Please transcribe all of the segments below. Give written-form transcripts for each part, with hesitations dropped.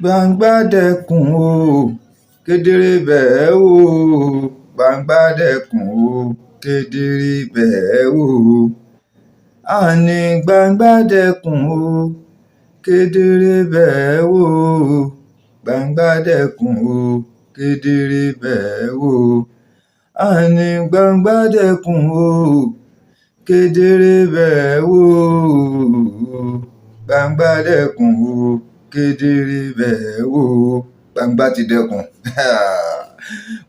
gbangba dẹkùn o kedere bẹ́ẹ̀ wò gbangba dẹkùn o kedere bẹ́ẹ̀ wò àní gbangba dẹkùn o kedere bẹ́ẹ̀ wò gbangba dẹkùn o kedere bẹ́ẹ̀ wò àní gbangba dẹkùn o kedere bẹ́ẹ̀ wò gbangba dẹkùn o kedere bẹ́ẹ̀ wò gbangba ti dẹkùn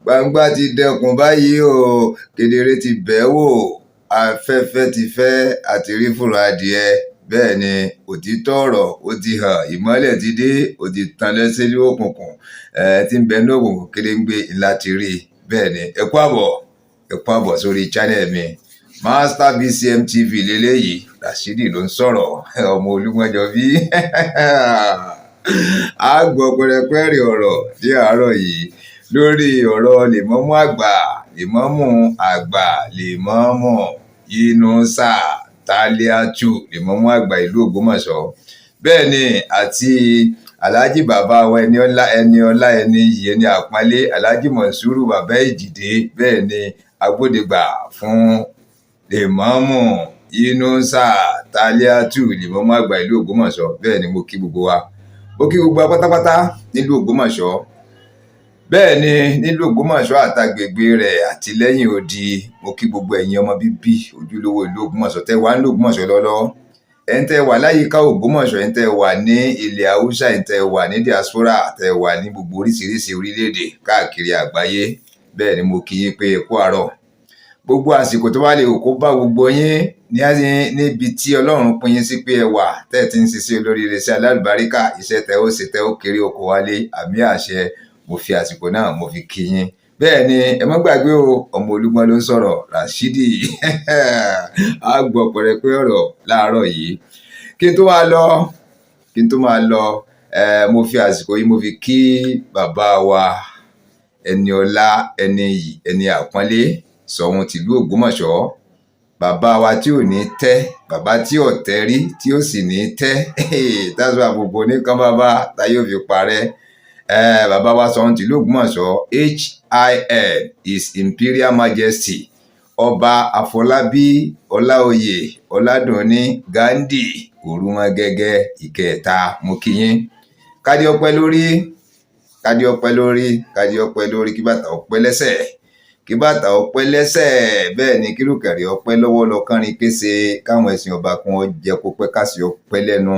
gbangba ti dẹkùn báyìí o kedere ti bẹ́ẹ̀ wò afẹ́fẹ́ ti fẹ́ àti rí fúnra adìẹ bẹ́ẹ̀ ni òtítọ́ ọ̀rọ̀ ó ti hàn ìmọ́lẹ̀ ti dé ó ti tan lẹ́sẹ̀ ní òkùnkùn tí ń bẹ ní òkùnkùn kéréńgbé ńlá ti rí bẹ́ẹ̀ ni ẹ kú àbọ̀ sórí channel mi Master BCM TV lélẹ́yìí Rashidi ló ń sọ̀rọ̀ ọmọ Olúmọjọ bí a gbọ́ pẹrẹpẹrẹ ọ̀rọ̀ ní àárọ̀ yìí lórí ọ̀rọ̀ Lemamu àgbà Lemamu Yunusa Taliatu Lemamu àgbà ìlú Ògbómọ̀ṣọ́ bẹ́ẹ̀ ni àti Alhaji bàbá wa ẹni ọlá ẹni yìí ẹni àpọ́nlé Alhaji Monsuru bàbá Èjìdé bẹ́ẹ̀ ni agbódegbà fún Lemamu Yunusa Taliatu Lemamu àgbà ìlú Ògbómọ̀ṣọ́ bẹ́ẹ̀ ni mo kí gbogbo wa pátápátá nílùú Ògbómọ̀ṣọ́ bẹ́ẹ̀ ni nílùú Ògbómọ̀ṣọ́ àtàgbègbè rẹ̀ àti lẹ́yìn odi mo kí gbogbo ẹ̀yin ọmọ bíbí ojúlówó ìlú Ògbómọ̀ṣọ́ tẹ́ wà nílùú Ògbómọ̀ṣọ́ lọ́lọ́ ẹ̀ ń tẹ́ wà láyìíká Ògbómọ̀ṣọ́ ẹ̀ ń tẹ́ wà ní ilẹ̀ Haúsá ẹ̀ ń tẹ́ wà ní diaspora tẹ́ wà ní gbogbo oríṣiríṣi orílẹ̀-èdè káàkiri àgbáyé bẹ́ẹ̀ ni mo kí yín pé ẹ kú àárọ̀ gbogbo àsìkò tó bá lè kó bá gbogbo yín níbi tí Ọlọ́run pín yín sí pé ẹ wà tẹ́ ti ń ṣiṣẹ́ olóríire iṣẹ́ alálùbáríkà iṣẹ́ tẹ́ ó ṣe tẹ́ ó kéré oko wálé àmì àṣẹ mo fi àsìkò náà mo fi kí yín bẹ́ẹ̀ ni ẹ má gbàgbé o ọmọ Olúgbọ́n ló ń sọ̀rọ̀ Rashidi a gbọ́ pẹrẹpẹ ọ̀rọ̀ láàárọ̀ yìí kí n tó máa lọ mo fi àsìkò yìí mo fi kí bàbá wa ẹni ọlá ẹni yìí ẹni àpọ́nlé Ṣọ̀ún tìlú Ògbómọ̀ṣọ́ bàbá wa tí ò ní tẹ́ bàbá tí ò tẹ́ rí tí ó sì ní tẹ́ that's why gbogbo oníkan bàbá táyé ò fi parẹ́ bàbá wa Ṣọ̀ún tìlú Ògbómọ̀ṣọ́ HIL His Imperial Majesty ọba Àfọlábí Ọláoyè Ọládùnní Ghandi Òrùmọgẹ́gẹ́ ìkẹta mo kí yín kádé ọpẹ́ lórí kí bàtà ọpẹ́ lẹ́sẹ̀ bẹ́ẹ̀ ni kírùkẹ̀rẹ̀ ọpẹ́ lọ́wọ́ lọ́kànrin kése káwọn ẹ̀sìn ọba kan jẹ kó pẹ́ kásì ọpẹ́ lẹ́nu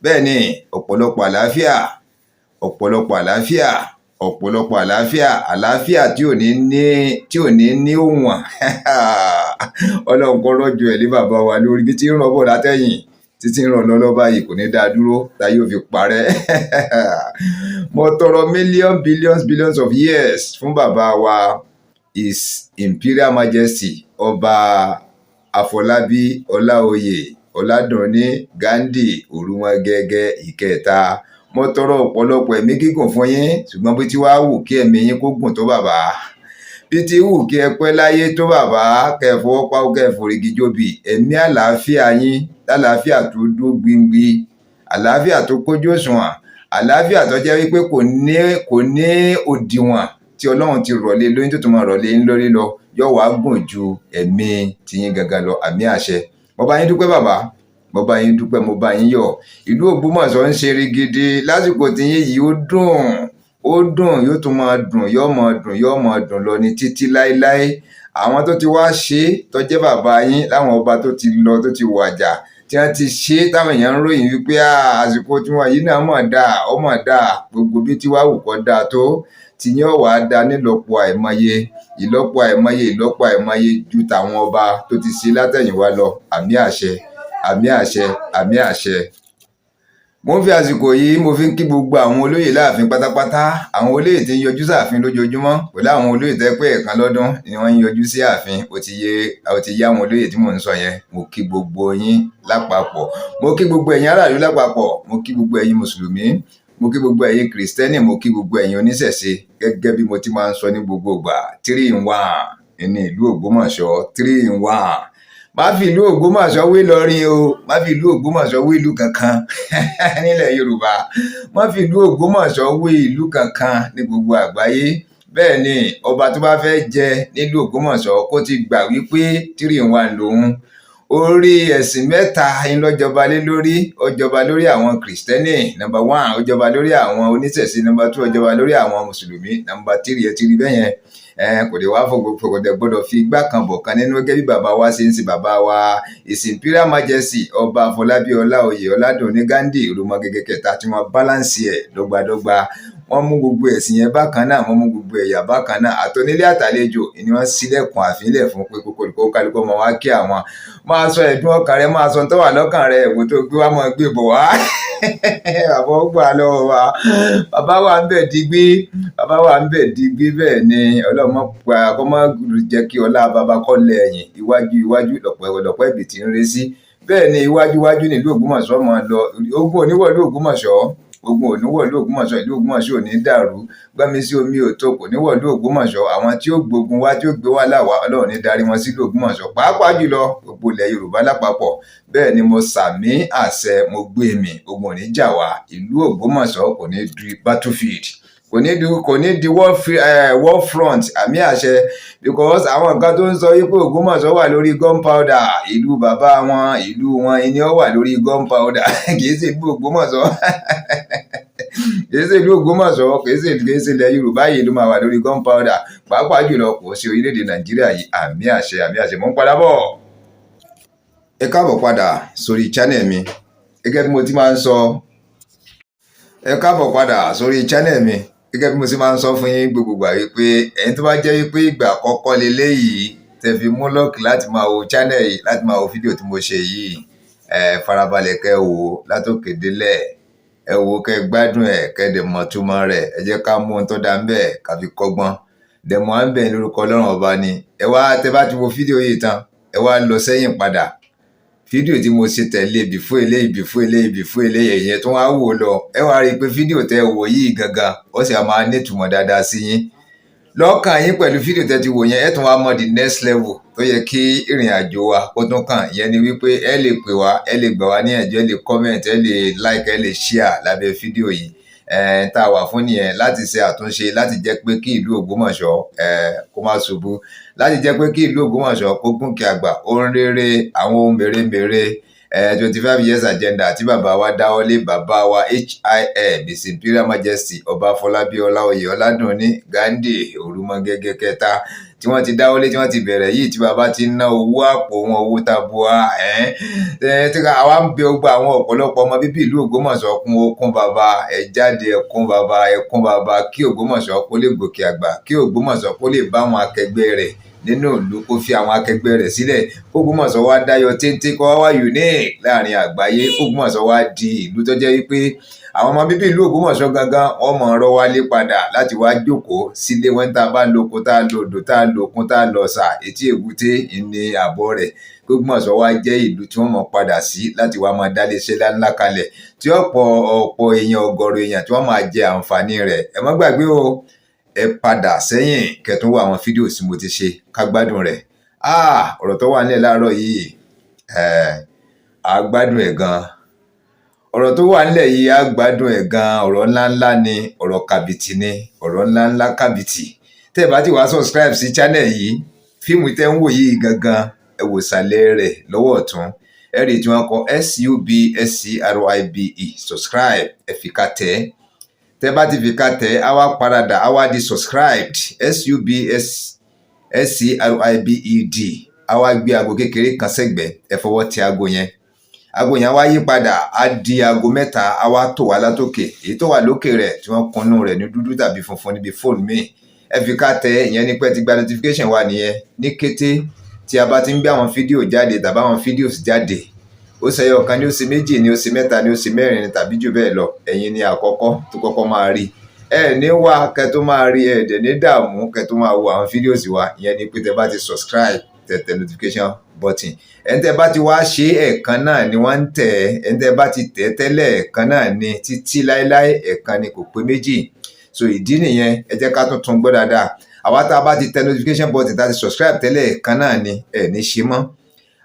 bẹ́ẹ̀ ni ọ̀pọ̀lọpọ̀ àlàáfíà tí ò ní ní òwọ̀n Ọlọ́run kó rọ́jò ẹ̀ lé bàbá wa lórí bí tí ń ràn bọ̀ látẹ̀yìn títí ń ràn lọ́lọ́ báyìí kò ní dá dúró táyé ò fi parẹ́ mo tọrọ billions of years fún bàbá wa His Imperial Majesty ọba Àfọlábí Ọláoyè Ọládùnní Ghandi Òrùmọgẹ́gẹ́ ìkẹta mo tọrọ ọ̀pọ̀lọpọ̀ ẹ̀mí gígùn fún yín ṣùgbọ́n bí tí wàá wù kí ẹ̀mí yín kó gùn tó bàbá bí tí wù kí ẹ pẹ́ láyé tó bàbá kẹfọwọ́pá kẹfòrìgì jóbi ẹ̀mí àlàáfíà yín lálàáfíà tó dúró gbingbi àlàáfíà tó kójú òṣùwọ̀n àlàáfíà tó jẹ́ wípé kò ní òdiwọ̀n tí Ọlọ́run ti rọ̀lé lóyún tó tún máa rọ̀lé ń lórí lọ yóò wá gùn ju ẹ̀mí tiyín gangan lọ àmì àṣẹ mo bá yín dúpẹ́ bàbá mo bá yín dúpẹ́ mo bá yín yọ̀ ìlú Ògbómọ̀ṣọ́ ń ṣe rigidi lásìkò tiyín yìí ó dùn yóò tún máa dùn yóò máa dùn lọ ní títí láéláé àwọn tó ti wá ṣe tó jẹ́ bàbá yín láwọn ọba tó ti lọ tó ti wàjà tí wọ́n ti ṣe táwọn èèyàn ń ròyìn wípé àsìkò tí wọ́n yìí náà mọ̀ dáa gbogbo bí tí wàá wù kọ́ dáa tó tí yóò wá dá nílọ́pọ̀ àìmọye ju tàwọn ọba tó ti ṣe látẹ̀yìnwá lọ àmì àṣẹ mo ń fi àsìkò yìí mo fi ń kí gbogbo àwọn olóyè láàfin pátápátá àwọn olóyè tí ń yọjú sáàfin lójoojúmọ́ pẹ̀lú àwọn olóyè tẹ́ pé ẹ̀kan lọ́dún ni wọ́n ń yọjú sí ààfin ó ti yé àwọn olóyè tí mò ń sọ yẹn mo kí gbogbo yín lápapọ̀ mo kí gbogbo ẹ̀yin aráàlú lápapọ̀ mo kí gbogbo ẹ̀yin mùsùlùmí mo kí gbogbo ẹ̀yin kìrìsìtẹ́nì mo kí gbogbo ẹ̀yin oníṣẹ̀ṣe gẹ́gẹ́ bí mo ti máa ń sọ ní gbogbo ìgbà 3 in 1 ní ìlú Ògbómọ̀ṣọ́ 3 in 1 má fi ìlú Ògbómọ̀ṣọ́ wé Ìlọrin o, má fi ìlú Ògbómọ̀ṣọ́ wé ìlú kankan nílẹ̀ Yorùbá, má fi ìlú Ògbómọ̀ṣọ́ wé ìlú kankan ní gbogbo àgbáyé. Bẹ́ẹ̀ ni ọba tó bá fẹ́ jẹ nílùú Ògbómọ̀ṣọ́ kó ti gbà wípé 3-in-1 lòun. Orí ẹ̀sìn mẹ́ta ló jọba lé lórí. Ó jọba lórí àwọn Kìrìsìtẹ́nì number 1, ó jọba lórí àwọn oníṣẹ̀ṣe number 2, ó jọba lórí àwọn Mùsùlùmí number 3. ẹ ti rí bẹ́yẹn. Kò dé wá fọ̀gbọ̀dẹ̀ gbọ́dọ̀ fi igbá kan bọ̀ kan nínú gẹ́gẹ́ bí bàbá wa ṣe ń sin bàbá wa His Imperial Majesty ọba Afọlábí Ọláoyè Ọládùnní Gándì Olúmọgẹ́gẹ́ kẹta, tí wọ́n báláǹsì ẹ̀ dọ́gbadọ́gba. Wọ́n mú gbogbo ẹ̀sìn yẹn bákan náà, wọ́n mú gbogbo ẹ̀yà bákan náà, àtọ́nílé àtàlejò ni wọ́n ṣílẹ̀kùn àfilẹ̀ fún pé kókó kálukọ́ ọmọ wa kí àwọn. Máa sọ ẹ̀dùn ọkàn rẹ, máa sọ tó wà lọ́kàn rẹ, èwo tó gbé wá mọ́ gbé bọ̀ wá. Bàbá ó gbà lọ́wọ́ wa, bàbá wa ń bẹ̀ digbí, bàbá wa ń bẹ̀ digbí. Bẹ́ẹ̀ ni ọlọ́mọ pa kọ́mọ jẹ́ kí ọlá bàbá kọ́ lẹ́yìn, iwájú lọ̀pọ̀ ẹ̀bì tí ń ré sí. Bẹ́ẹ̀ ni iwájú nílùú Ògbómọ̀ṣọ́ máa lọ. Ogun oníwọ̀lú Ògbómọ̀ṣọ́, ogun oníwọ̀lú Ògbómọ̀ṣọ́, ìlú Ògbómọ̀ṣọ́ ò ní dàrú. Gbámi sí omi òtó kò níwọ̀lú Ògbómọ̀ṣọ́. Àwọn tí ó gbógun wá, tí ó gbé wá láwa, Ọlọ́run ní darí wọn sílùú Ògbómọ̀ṣọ́, pàápàá jùlọ gbogbo ilẹ̀ Yorùbá lápapọ̀. Bẹ́ẹ̀ ni mo sàmí àṣẹ, mo gbé mi, ogun ò ní jà wá. Ìlú Ògbómọ̀ṣọ́ kò ní di battlefield, kò ní di war front, àmì àṣẹ. Because àwọn nǹkan tó ń sọ wípé Ògbómọ̀ṣọ́ wà lórí gunpowder, ìlú bàbá wọn, ìlú wọn ni ó wà lórí gunpowder. Kì í ṣe ìlú Ògbómọ̀ṣọ́ kì í ṣe ìlú Ògbómọ̀ṣọ́, kì í ṣe ilẹ̀ Yorùbá yìí ló máa wà lórí gunpowder, pàápàá jùlọ kò sí orílẹ̀-èdè Nàìjíríà yìí. Àmì àṣẹ, àmì àṣẹ. Mo ń padà bọ̀. Ẹ káàbọ̀ padà sórí channel mi. Gẹ́gẹ́ bí mo ti máa ń sọ, ẹ káàbọ̀ padà sórí channel mi. Gẹ́gẹ́ bí mo ti máa ń sọ fún yín gbogbo ìgbà wípé ẹ̀yin tó bá jẹ́ wípé ìgbà àkọ́kọ́ leléyìí tẹ́ fi mú lọ́ọ̀kì láti máa wo channel yìí, láti máa wo fídíò tí mo ṣe yìí, farabalẹ̀ kẹ́ wò látòkè délẹ̀, ẹ wò kẹ́ gbádùn ẹ̀, kẹ́ dẹ̀ mọ̀ túmọ̀ rẹ̀. Ẹ jẹ́ ká mú ohun tó dá ń bẹ̀ ká fi kọ́gbọ́n. Dẹ̀mọ́ à ń bẹ̀ lórúkọ Ọlọ́run ọba ni. Tẹ́ bá ti wo fídíò yìí tán, ẹ wá lọ sẹ́yìn padà. Fídíò tí mo ṣe tẹ̀lé before eléyìí yẹn tó wá wò lọ, ẹ wá rí i pé fídíò tẹ́ wò yìí gangan ó sì máa ní ìtumọ̀ dáadáa sí yín lọ́kàn yín pẹ̀lú fídíò tẹ́ ti wò yẹn. Ẹ tún wá mọ the next level tó yẹ kí ìrìn àjò wa kó tún kàn. Ìyẹn ni wípé ẹ lè pè wá, ẹ lè gbà wá níyànjú, ẹ lè comment, ẹ lè like, ẹ lè share lábẹ́ fídíò yìí. Tá a wà fún nìyẹn, láti ṣe àtúnṣe, láti jẹ́ pé kí ìlú Ògbómọ̀ṣọ́ kó má ṣubú, láti jẹ́ pé kí ìlú Ògbómọ̀ṣọ́ kó gòkè àgbà. Ohun rere, àwọn ohun mèremère 25 years agenda tí bàbá wa dáwọ́lé, bàbá wa His Imperial Majesty ọba Afọlábí Ọláoyè Ọládùnní Gándì Olúmọgẹ́gẹ́ kẹta, tí wọ́n ti dáwọ́lé, tí wọ́n ti bẹ̀rẹ̀ yìí, tí bàbá ti ná owó àpò wọn, owó tabua. Tí àwa ń bẹ gbogbo àwọn ọ̀pọ̀lọpọ̀ ọmọ bíbí ìlú Ògbómọ̀ṣọ́ kún bàbá, ẹ jáde, ẹ kún bàbá, kí Ògbómọ̀ṣọ́ kó lè gòkè àgbà, kí Ògbómọ̀ṣọ́ kó lè bá àwọn akẹgbẹ́ rẹ̀ nínú ìlú, kó fi àwọn akẹgbẹ́ rẹ̀ sílẹ̀. Ògbómọ̀ṣọ́ wá dáyọ téńté, kó wá unique láàrin àgbáyé. Ògbómọ̀ṣọ́ wá di ìlú tó jẹ́ wípé àwọn ọmọ bíbí ìlú Ògbómọ̀ṣọ́ gangan wọ́n mọ̀ ọ̀rọ̀ wálé padà láti wá jókòó sílé wọn. Tá a bá lóko, tá a lòdò, tá a lòkun, tá a lọ̀sà, etí èbúté ní àbọ̀ rẹ̀. Ògbómọ̀ṣọ́ wá jẹ́ ìlú tí wọ́n mọ̀ padà sí láti wá máa dálé iṣẹ́ ńlá kalẹ̀, tí ọ̀pọ̀ èèyàn, ọ̀gọ̀rọ̀ èèyàn tí wọ́n máa jẹ àǹfààní rẹ̀. Ẹ má gbàgbé o, ẹ padà sẹ́yìn kẹ́tún wo àwọn fídíò tí mo ti ṣe ká gbádùn rẹ̀. Ọ̀rọ̀ tó wà nílẹ̀ láàárọ̀ yìí, a gbádùn ẹ̀ gan. Ọ̀rọ̀ tó wà nílẹ̀ yìí, a gbádùn ẹ̀ gan. Ọ̀rọ̀ ńláńlá ni, ọ̀rọ̀ kàbìtì ni, ọ̀rọ̀ ńláńlá kàbìtì. Tẹ́ ẹ bá ti wá subscribe sí channel yìí, fíìmù tẹ́ ń wò yìí gangan, ẹ wò sàlẹ̀ rẹ̀ lọ́wọ́ ọ̀tún, ẹ rí tí wọ́n kọ SUBSCRIBE, subscribe, ẹ fi ká tẹ̀. Tẹ́ bá ti fi ká tẹ̀, a wá paradà, a wá di subscribed, SUBSCRIBED. A wá gbé aago kékeré kan sẹ́gbẹ̀ẹ́, ẹ fọwọ́ tẹ aago yẹn. Aago yẹn wá yí padà, á di aago mẹ́ta, a wá tò wá látòkè. Èyí tó wà lókè rẹ̀ tí wọ́n kùnú rẹ̀ ní dúdú tàbí funfun níbi fóònù mi, ẹ fi ká tẹ̀. Ìyẹn ni pé ti gba notification wa nìyẹn. Ní kété tí a bá ti ń gbé àwọn fídíò jáde tàbí àwọn fídíò jáde, ó ṣe ọ̀kan ní ó ṣe méjì ní ó ṣe mẹ́ta ní ó ṣe mẹ́rin tàbí jù bẹ́ẹ̀ lọ, ẹ̀yin ni àkọ́kọ́ tó kọ́kọ́ máa rí. Ní wá kẹ́ tó máa rí, dẹ̀ ní dààmú kẹ́ tó máa wo àwọn fídíò sí wa. Ìyẹn ni pé tẹ́ bá ti subscribe, tẹ notification button. Tẹ́ bá ti wá ṣe ẹ̀kan náà ni wọ́n ń tẹ̀. Tẹ́ bá ti tẹ̀ tẹ́lẹ̀, ẹ̀kan náà ni títí láéláé, ẹ̀kan ni kò pé méjì. So ìdí nìyẹn, ẹ jẹ́ ká tún gbọ́ dáadáa. Àwa tá a bá ti tẹ notification button, tá a ti subscribe tẹ́lẹ̀, ẹ̀kan náà ni, ẹ ní ṣe mọ́.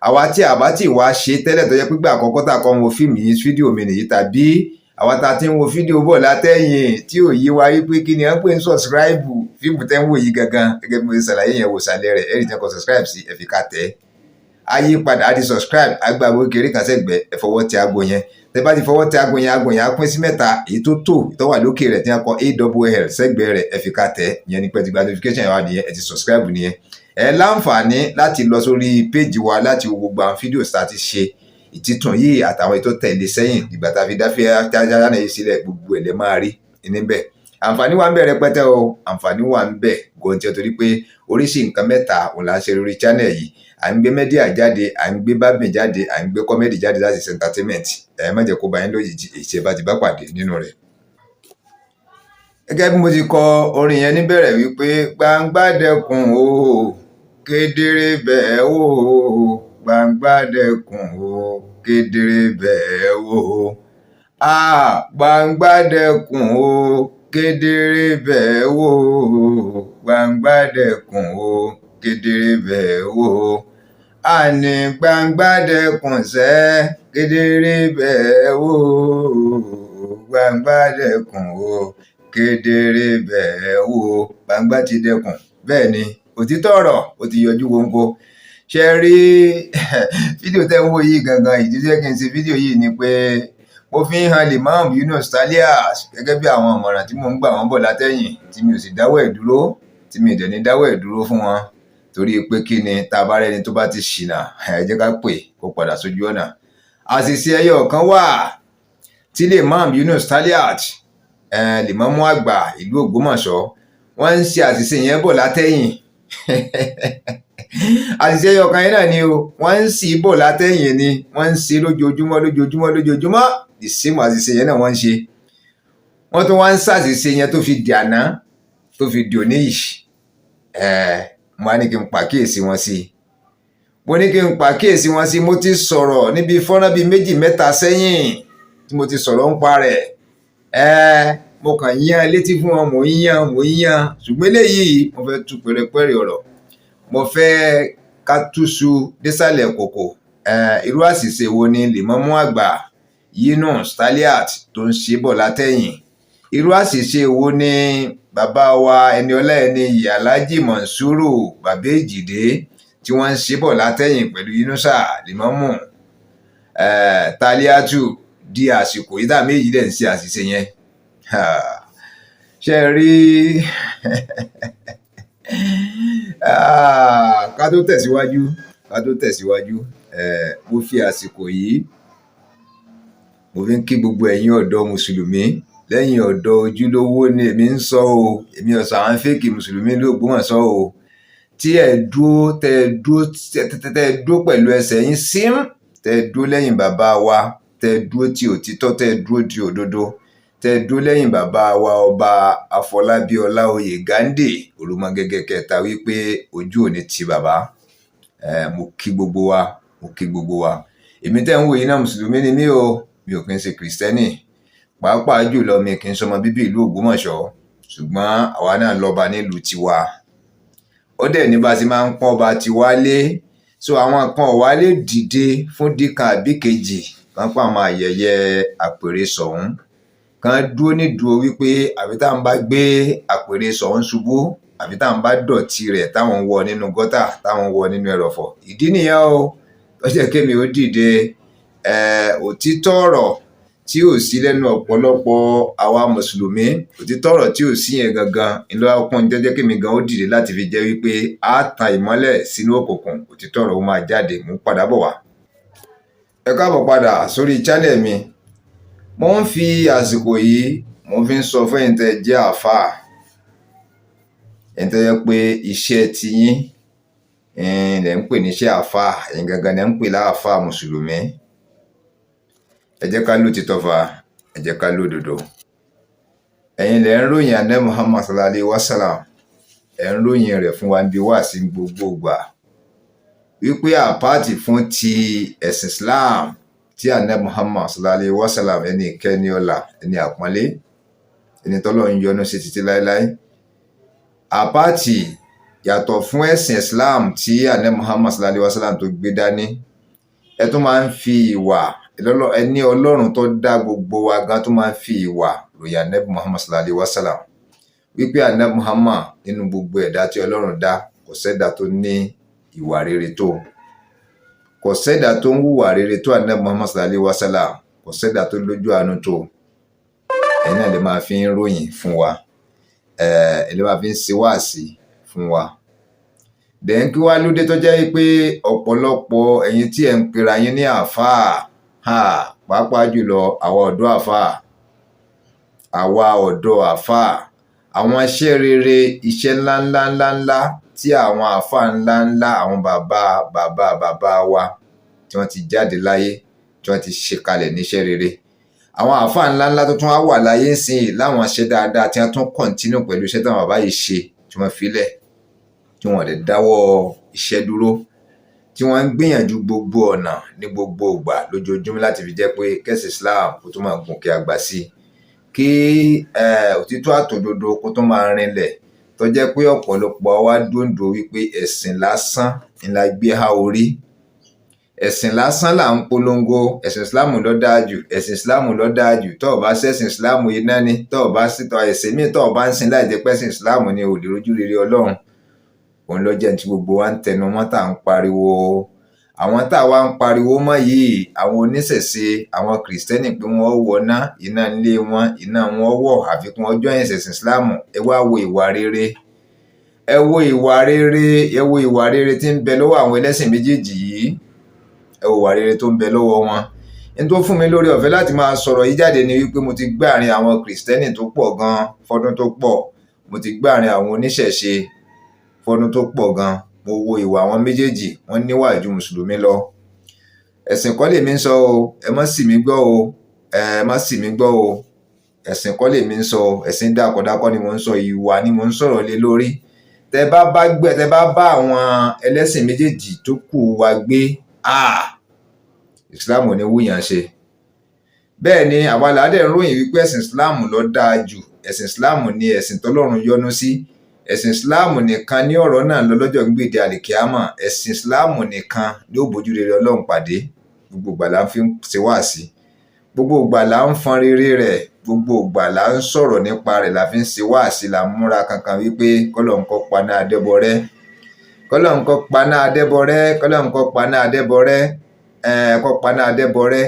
àwa tí a bá ti wá ṣe tẹ́lẹ̀ tó jẹ́ pé ìgbà àkọ́kọ́ tá a kọ́ wo fídíò mi nìyí, tàbí àwa tá a ti ń wo fídíò bọ̀ látẹ̀yìn tí ò yé wa wípé kí ni à ń pè ń subscribe fíìmù tẹ́ ń wò yìí gangan, gẹ́gẹ́ bí mo ṣe ṣàlàyé yẹn wò sàlẹ̀ rẹ̀ ẹ̀rì tẹ́ kọ subscribe sí ẹ fi ká tẹ̀ ayé padà á di subscribe agbáwo kéré kan sẹ́gbẹ̀ẹ́ ẹ fọwọ́ tẹ aago yẹn, tẹ́ bá ti fọwọ́ tẹ aago yẹn á pín sí mẹ́ta, èyí tó wà lókè rẹ̀ tí wọ́n kọ AWL sẹ́gbẹ̀ẹ́ rẹ̀ ẹ fi ká tẹ̀ yẹn ní pẹ́ ti gba notification yẹn wá nìyẹn ẹ ti subscribe nìyẹn. Ẹ láǹfààní láti lọ sórí péjì wa láti wo gbogbo àwọn fídíò tá a ti ṣe ìtítùn yìí àtàwọn ètò tẹ̀lé sẹ́yìn ìgbà tá a fi dáfẹ́ tájára náà yìí sílẹ̀, gbogbo ẹ̀ lẹ́ máa rí níbẹ̀. àǹfààní wà ń bẹ rẹpẹtẹ o, àǹfààní wà ń bẹ gòǹtì torí pé oríṣi nǹkan mẹ́ta òun là ń ṣe lórí channel yìí. À ń gbé mẹ́díà jáde, à ń gbé bábìn jáde, à ń gbé kọ́mẹ́dì jáde láti ṣe entertainment. Ẹ má jẹ́ kó bá yín lójijì èyí bá ti bá pàdé nínú rẹ̀. Gẹ́gẹ́ bí mo ti kọ orin yẹn níbẹ̀rẹ̀ wípé gbangba dẹkùn o kedere bẹ́ẹ̀ o, gbangba dẹkùn o kedere bẹ́ẹ̀ o, gbangba dẹkùn o kedere bẹ́ẹ̀ o, gbangba dẹkùn o kedere bẹ́ẹ̀ o, àní gbangba dẹkùn sẹ́ kedere bẹ́ẹ̀ o, gbangba dẹkùn o kedere bẹ́ẹ̀ o, gbangba ti dẹkùn. Bẹ́ẹ̀ ni òtítọ́ ọ̀rọ̀ ó ti yọjú wọ́nko. Ṣe rí fídíò tẹ́ ń wò yìí gangan, ìdí tó yẹ kí n ṣe fídíò yìí ni pé mo fi ń han Lemamu gẹ́gẹ́ bí àwọn ọ̀mọ̀ràn tí mò ń gbà wọ́n bọ̀ látẹ̀yìn tí mi ò sì dáwọ́ ẹ̀ dúró, tí mi ò dẹ̀ ní dáwọ́ ẹ̀ dúró fún wọn, torí pé kí ni tá a bá rẹ́ni tó bá ti ṣìnà ẹ jẹ́ ká pè kó padà sójú ọ̀nà. Àṣìṣe ẹyọ kan wà tí Lemamu Lemamu àgbà ìlú Ògbómọ̀ṣọ́ wọ́n ń ṣe àṣìṣe yẹn bọ̀ látẹ̀yìn àṣìṣe ẹyọ kan yẹn náà ni o, wọ́n ń sì bọ̀ látẹ̀yìn ni, wọ́n ń ṣe lójoojúmọ́ ìsìnmọ̀ àṣìṣe yẹn náà wọ́n ń ṣe. Wọ́n tún wá ń ṣàṣìṣe yẹn tó fi di àná tó fi di òní yìí. Mo á ní kí n pàkíyèsí wọn sí mo ti sọ̀rọ̀ níbi fọ́nrán bíi 2-3 sẹ́yìn tí mo ti sọ̀rọ̀ ń pa rẹ̀. Mo kàn yán létí fún wọn, mò ń yán ṣùgbọ́n eléyìí mo fẹ́ tú pẹ̀rẹ̀pẹ̀rẹ̀ ọ̀rọ̀, mo fẹ́ ká túṣu désàlẹ̀ kòkò. Irú àṣìṣe wo ni Lemamu àgbà tó ń ṣe bọ̀ látẹ̀yìn? Irú àṣìṣe wo ni bàbá wa Ẹniọlá Ẹniyi Alhaji Monsuru bàbá Èjìdé tí wọ́n ń ṣe bọ̀ látẹ̀yìn pẹ̀lú Yunusa Lemamu Taliatu di àsìkò yìí tá méjì dẹ̀ ń ṣe àṣìṣe yẹn? Ṣe rí ká tó tẹ̀síwájú mo fi àsìkò yìí mo fi ń kí gbogbo ẹ̀yin ọ̀dọ́ mùsùlùmí. Lẹ́yìn ọ̀dọ́ ojúlówó ni èmi ń sọ o, èmi ọ̀sán àwọn fẹ́ẹ̀kì mùsùlùmí ló Ògbómọ̀ṣọ́ o, tí ẹ dúró pẹ̀lú ẹsẹ̀ yín sim, tẹ dúró lẹ́yìn bàbá wa, tẹ dúró ti òtítọ́, tẹ dúró ti òdodo, tẹ dúró lẹ́yìn bàbá wa ọba Afọlábí Ọláoyè Gándé Olúmọgẹ́gẹ́ kẹta wípé ojú ò ní ti bàbá. Mo kí gbogbo wa. Èmi tẹ́ ń wò yìí náà mùsùlùmí ni mí o, mi ò kí ń ṣe kìrìsìtẹ́nì, pàápàá jùlọ mi kì í ṣọmọ bíbí ìlú Ògbómọ̀ṣọ́, ṣùgbọ́n àwa náà lọ́ba nílùú tiwa. Ó dẹ̀ ní bá ti máa ń pọ́n ọba tiwa lé, so àwọn kan ò wá lè dìde fún díkan àbí kejì kan pa àwọn ayẹyẹ àpèrè sọ̀hún, kan dúró nídùú wípé àbí tá à ń bá gbé àpèrè sọ̀hún ṣubú, àbí tá à ń bá dọ̀tí rẹ̀ táwọn ń wọ nínú gọ́tà, táwọn ń wọ nínú ẹrọ̀fọ̀. Ìdí nìyẹn o tó jẹ́ kémi ó dìde. Òtítọ́ ọ̀rọ̀ tí ò sí lẹ́nu ọ̀pọ̀lọpọ̀ àwa mùsùlùmí, òtítọ́ ọ̀rọ̀ tí ò sí yẹn gangan ìlú ọkùnrin jẹ́jẹ́ kémi gan ó dìde láti fi jẹ́ wípé á tan ìmọ́lẹ̀ sínú òkùnkùn, òtítọ́ ọ̀rọ̀ ó máa jáde. Mò ń padà bọ̀ wá. Ẹ káàbọ̀ padà sórí channel mi. Mo ń fi àsìkò yìí mo fi ń sọ fún ẹ̀yin tẹ́ jẹ́ àáfàá, ẹ̀yin tẹ́ jẹ́ pé iṣẹ́ tiyín lẹ̀ ń pè ní iṣẹ́ àáfàá, ẹ̀yin gangan lẹ̀ ń pè láàfàá mùsùlùmí. Ẹ jẹ́ ká lóòtítọ́ fa, ẹ jẹ́ ká lódodo. Ẹ̀yin lẹ̀ ń ròyìn Ànábì Muhammad sallallahu alaihi wasallam, ẹ̀ ń ròyìn rẹ̀ fún wa níbi wáàsí gbogbo ìgbà wípé àpáàtì fún ti ẹ̀sìn Islam tí Ànábì Muhammad sallallahu alaihi wasallam ẹni ìkẹ́ni ọlá, ẹni àpọ́nlé, ẹni tọ́lọ́run yọ́nú sí títí láéláé. Àpáàtì yàtọ̀ fún ẹ̀sìn Islam tí Ànábì Muhammad sallallahu alaihi wasallam tó gbé dání, ẹ tún máa ń fi ìwà ẹni Ọlọ́run tó dá gbogbo wa gan tó máa ń fi ìwà ròyìn Ànábì Muhammad sallallahu alaihi wasallam wípé Ànábì Muhammad nínú gbogbo ẹ̀dá tí Ọlọ́run dá kò sẹ́dá tó ní ìwà rere tó, kò sẹ́dá tó ń hùwà rere tó Ànábì Muhammad sallallahu alaihi wasallam, kò sẹ́dá tó lójú àánú tó. ẹ̀yin náà lè máa fi ń ròyìn fún wa, ẹ lè máa fi ń ṣe wáàsí fún wa. dẹ̀ń kí wá lóde tó jẹ́ pé ọ̀pọ̀lọpọ̀ ẹ̀yin tí ẹ̀ ń pera yín ní àáfàá, pàápàá jùlọ àwa ọ̀dọ́ àáfàá, àwọn iṣẹ́ rere, iṣẹ́ ńláńlá tí àwọn àáfàá ńláńlá, àwọn bàbá wa tí wọ́n ti jáde láyé, tí wọ́n ti ṣe kalẹ̀ níṣẹ́ rere, àwọn àáfàá ńláńlá tó tún wá wà láyé ń sìn láwọn iṣẹ́ dáadáa tí wọ́n tún kọ̀ntínú pẹ̀lú iṣẹ́ táwọn bàbá yìí ṣe, tí wọ́n filẹ̀, tí wọ́n lè dáwọ́ iṣẹ́ dúró, tí wọ́n ń gbìyànjú gbogbo ọ̀nà ní gbogbo ìgbà lójoojúmọ́ láti fi jẹ́ pé kẹ́sì Islam kó tó máa gòkè àgbà sí i, kí òtítọ́ àtòdodo kó tó máa rinlẹ̀, tó jẹ́ pé ọ̀pọ̀lọpọ̀ wa dúndò wípé ẹ̀sìn lásán ńlá gbé há orí, ẹ̀sìn lásán là ń polongo, ẹ̀sìn Islam ló dáa jù, ẹ̀sìn Islam ló dáa jù, tó o bá ṣẹ̀sìn Islam iná ni, tó o bá sí ẹ̀sìn míì tó o bá ń sin láì jẹ́ pẹ́sìn Islam ni ò lè rojú rere Ọlọ́run. òun ló jẹ́ tí gbogbo wa ń tẹnu mọ́ tá à ń pariwo. àwọn tá a wá ń pariwo mọ́ yìí, àwọn oníṣẹ̀ṣe, àwọn kìrìsìtẹ́nì pé wọ́n wọná, iná ilé wọn, iná wọn wọ̀, àfikún ọjọ́ ẹ̀sìn Islam. ẹ wá wo ìwà rere, ẹ wo ìwà rere tí ń bẹ lọ́wọ́ àwọn ẹlẹ́sìn méjèèjì yìí, ẹ wo ìwà rere tó ń bẹ lọ́wọ́ wọn. n tó fún mi lórí ọ̀fẹ́ láti máa sọ̀rọ̀ yìí jáde ni wípé mo ti gbé àárín àwọn kìrìsìtẹ́nì tó pọ̀ gan fọdún tó pọ̀, mo ti gbé àárín àwọn oníṣẹ̀ṣe fọdún tó pọ̀ gan. mo wo ìwà àwọn méjèèjì, wọ́n níwà ju mùsùlùmí lọ. ẹ̀sìn kọ́ lèmi ń sọ o, ẹ má sì mí gbọ́ o, ẹ̀sìn kọ́ lèmi ń sọ, ẹ̀sìn dákọ̀dákọ̀ ni mo ń sọ, ìwà ni mo ń sọ̀rọ̀ lé lórí. tẹ bá bá àwọn ẹlẹ́sìn méjèèjì tó kù wa gbé, Islam ò ní wúyàn ṣe. bẹ́ẹ̀ ni àwa làádẹ́ ń ròyìn wípé ẹ̀sìn Islam ló dáa jù, ẹ̀sìn Islam ni ẹ̀sìn tọ́lọ́run yọ́nú sí, ẹ̀sìn Islam nìkan ní ọ̀rọ̀ náà lọ́jọ́ gbèdé àlìkíámà, ẹ̀sìn Islam nìkan ní ó bójú rere Ọlọ́run pàdé. gbogbo ìgbà là ń fi ṣe wáàsí, gbogbo ìgbà là ń fọn rere rẹ̀, gbogbo ìgbà là ń sọ̀rọ̀ nípa rẹ̀, là fi ń ṣe wáàsí, là ń múra kankan wípé kọ́lọ́hun kó paná adẹ́bọrẹ́, kọ́lọ́hun kó paná adẹ́bọrẹ́, kọ́lọ́hun kó paná adẹ́bọrẹ́, kó paná adẹ́bọrẹ́,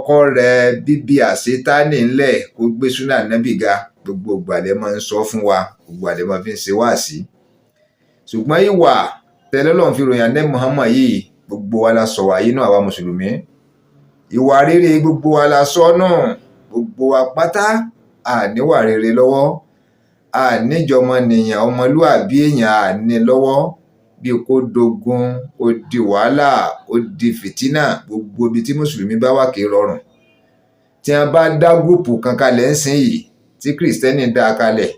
kọ́ rẹ bíbí àṣetánì ńlẹ̀, kó gbé súnà nábì ga. gbogbo ìgbà lẹ máa ń sọ fún wa, gbogbo ìgbà lẹ máa fi ń ṣe wáàsí. ṣùgbọ́n ìwà tẹ́lọ́lọ́run fi ròyìn Ànábì Muhammad yìí, gbogbo wa la sọ wà yìí náà, àwa mùsùlùmí. ìwà rere gbogbo wa la sọ náà, gbogbo wa pátá àníwà rere lọ́wọ́, àníjọmọnìyàn ọmọlúàbí èèyàn àní lọ́wọ́, bí kò dogun, ó di wàhálà, ó di fìtínà. gbogbo ibi tí mùsùlùmí bá wà kì í rọrùn. tí wọ́n bá dá gúrùpù kan kalẹ̀ ń sìn yìí, tí kìrìsìtẹ́nì dá kalẹ̀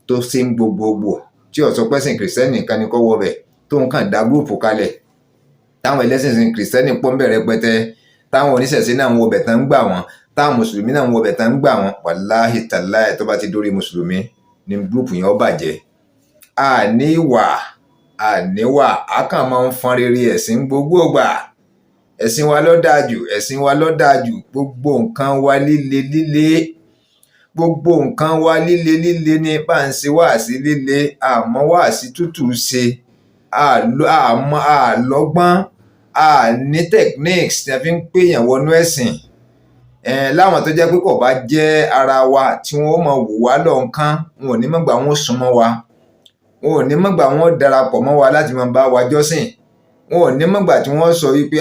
tó ṣe ń gbogbogbò, tí ó sọ pẹ́sìn kìrìsìtẹ́nì kan ní kọ́ wọbẹ̀, tó ń kàn dá gúrùpù kalẹ̀, táwọn ẹlẹ́sìn kìrìsìtẹ́nì pọ́n bẹ̀rẹ̀ pẹ́tẹ́, táwọn oníṣẹ̀ṣe náà ń wọbẹ̀ tán ń gbà wọ́n, táwọn mùsùlùmí náà ń wọbẹ̀ tán ń gbà wọ́n. wàláhì tàláhì tó bá ti dórí mùsùlùmí ní gúrùpù yẹn ó bàjẹ́. àníwà a kàn máa ń fọn rere ẹ̀sìn gbogbo ìgbà. ẹ̀sìn wa ló dáa jù, ẹ̀sìn wa ló dáa jù, gbogbo nǹkan wa líle, gbogbo nǹkan wa líle ní bá ń ṣe wáàsí líle, àmọ́ wáàsí tútù ṣe, àlọ́gbọ́n, ní techniques tí a fi ń pèèyàn wọnú ẹ̀sìn. láwọn tó jẹ́ pé kò bá jẹ́ ara wa tí wọ́n mọ̀ wò wá lọ́nkán, wọn ò ní mọ̀gbà wọn súnmọ́ wa, wọn ò ní mọ̀gbà wọn darapọ̀ mọ́ wa láti máa bá wa jọ́sìn, wọn ò ní mọ̀gbà tí wọ́n sọ wípé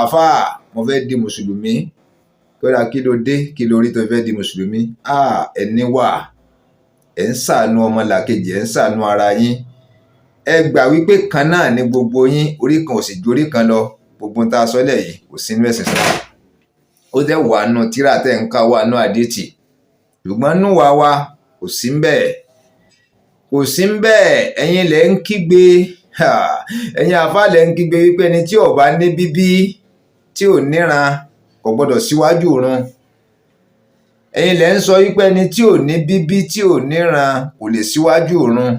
àfáà mo fẹ́ di mùsùlùmí. kódà kí ló dé, kí ló rí tó fẹ́ di mùsùlùmí? ẹni wà, ẹ̀ ń ṣàánú ọmọlàkejì, ẹ̀ ń ṣàánú ara yín. ẹ gbà wípé kan náà ní gbogbo yín, orí kan ò sì ju orí kan lọ. gbogbo tá a sọ́lẹ̀ yìí kò sí inú ẹ̀sìn Islam. ó dẹ̀ wà nù tírà tẹ̀ ń ká wà nù àdìtì, ṣùgbọ́n nù wa kò sí ń bẹ́ẹ̀, kò sí ń bẹ́ẹ̀. ẹ̀yin lẹ̀ ń kígbe, ẹ̀yin àfáà lẹ̀ ń kígbe wípé ẹni tí ó bá ní bíbí, tí ò níran, kò gbọdọ̀ síwájú òrun. ẹ̀yin lẹ̀ ń sọ wípé ẹni tí ò ní bíbí, tí ò níran, kò lè síwájú òrun.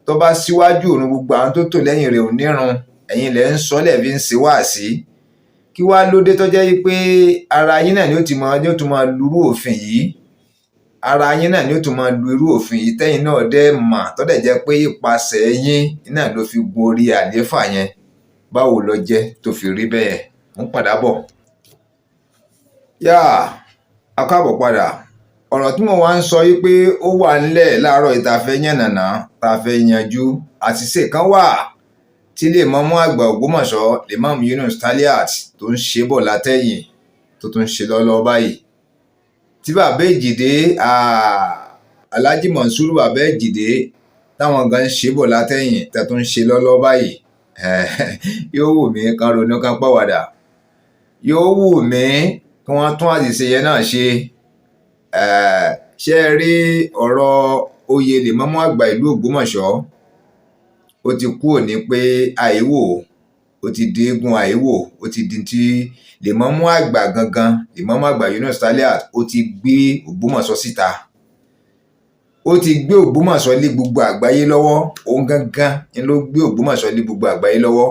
tó bá síwájú òrun, gbogbo àwọn tó tò lẹ́yìn rẹ̀ ò nírun. ẹ̀yin lẹ̀ ń sọ, lẹ̀ fi ń ṣe wáàsí kí wá lóde tó jẹ́ pé ara yín náà ni ó tún máa lurú òfin yìí, ara yín náà ni ó tún máa lu irú òfin yìí tẹ́yìn náà dẹ́ mà tó dẹ̀ jẹ́ pé ipasẹ̀ yín náà ló fi gun orí àlééfà yẹn. Báwo ló jẹ́ tó fi rí bẹ́ẹ̀? ń padà bọ̀. A káàbọ̀ padà. Ọ̀rọ̀ tí mo wá ń sọ yìí pé ó wà nílẹ̀ láàárọ̀ ìta fẹ́ yànnàná ta fẹ́ yanjú. Àṣìṣe kan wà tí Lemamu àgbà Ògbómọ̀ṣọ́ Lemamu Yunus Taliat tó ń ṣe bọ̀ látẹ̀yìn tó tún ń ṣe lọ́lọ́ báyìí. Tí bàbá Èjìdé Alhaji Monsuru bàbá Èjìdé táwọn gan ń ṣe bọ̀ látẹ̀yìn tẹ́ tó ń ṣe lọ́lọ́ báyìí. Yóò wù mí kan ronú kan pàwàdà. Yóò wù mí kí wọ́n tún àṣìṣe yẹn náà ṣe. Ṣé ẹ rí ọ̀rọ̀ oyè Lemamu àgbà ìlú Ògbómọ̀ṣọ́? Ó ti kúrò ní pé àìwò, ó ti di eégún àìwò, ó ti di ti Lemamu àgbà gangan, Lemamu àgbà Yunus Taliat ó ti gbé Ògbómọ̀ṣọ́ síta. Ó ti gbé Ògbómọ̀ṣọ́ lé gbogbo àgbáyé lọ́wọ́. Òun gangan ni ló gbé Ògbómọ̀ṣọ́ lé gbogbo àgbáyé lọ́wọ́.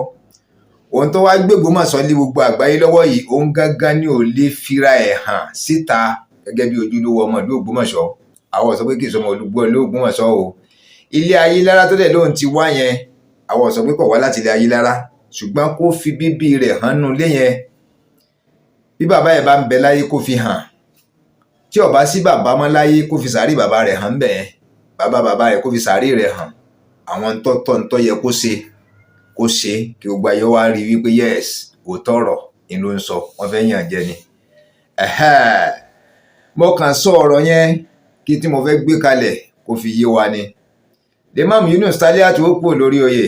Òun tó wá gbé Ògbómọ̀ṣọ́ lé gbogbo àgbáyé lọ́wọ́ yìí, òun gangan ni ò lè fira ẹ̀ hàn síta gẹ́gẹ́ bí ojúlówó ọmọ ìlú Ògbómọ̀ṣọ́. Àwọn sọ pé kì í sọmọ olùgbọ́ ìlú Ògbómọ̀ṣọ́ o. Ilé Ayélára tó dẹ̀ lóun ti wá yẹn, àwọn sọ pé kò wá láti ilé Ayélára, ṣùgbọ́n kó fi bíbí rẹ̀ hàn nú ilé yẹn. Bí bàbá yẹn bá ń bẹ láyé kó fi hàn. Tí ó bá sí bàbá mọ́ láyé kó fi sàárì bàbá rẹ̀ hàn bẹ́ẹ̀. Bàbá rẹ̀ kó fi sàárì rẹ̀ hàn. Àwọn ntọ́ yẹ kó ṣe kí gbogbo ayé wá rí wípé yes, òótọ́ ọ̀rọ̀ ni ló ń sọ, wọ́n fẹ́ yàn jẹ ni. Mo kàn sọ ọ̀rọ̀ yẹn kí tí mo fẹ́ gbé kalẹ̀ kó fi yé wa ni. Lemamu Yunus Taliat ó pò lórí oyè.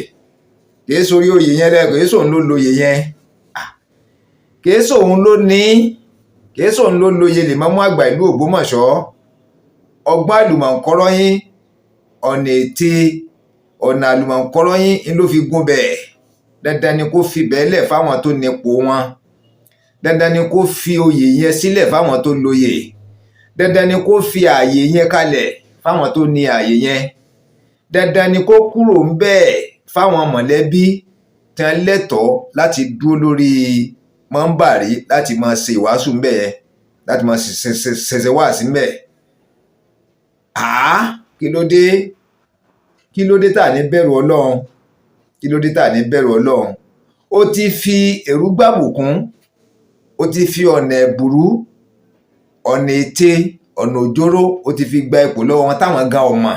Kìí sórí oyè yẹn lẹ́kọ̀ọ́, kìí sóun ló lóyè yẹn. Kìí sóun ló ní, kìí sóun ló lóyè Lemamu àgbà ìlú Ògbómọ̀ṣọ́. Ọgbọ́n àlùmọ̀ǹkọ́rọ́yìn, ọ̀nà ète, ọ̀nà àlùmọ̀ǹkọ́rọ́yìn ló fi gún bẹ́ẹ̀. Dandan ni kó fi bẹ́ẹ̀ lẹ̀ fáwọn tó nípò wọn. Dandan ni kó fi oyè yẹn sílẹ̀ fáwọn tó lóyè. Dandan ni kó fi ààyè yẹn kalẹ̀ fáwọn tó ní ààyè yẹn. Dandan ni kó kúrò ń bẹ́ẹ̀ fáwọn mọ̀lẹ́bí tí wọ́n lẹ́tọ̀ọ́ láti dúró lórí mọ́ńbàrí láti máa ṣe ìwàásù ńbẹ̀ yẹn, láti máa ṣẹ̀ṣẹ̀ wáàsí ńbẹ̀. Kí ló dé tà ní bẹ̀rù Ọlọ́run? Kí ló dé tà ní bẹ̀rù Ọlọ́run? Ó ti fi èrú gbàbùkún, ó ti fi ọ̀nà ẹ̀bùrú, ọ̀nà ète, ọ̀nà òjóró, ó ti fi gba ipò lọ́wọ́ wọn táwọn gan ọmọ.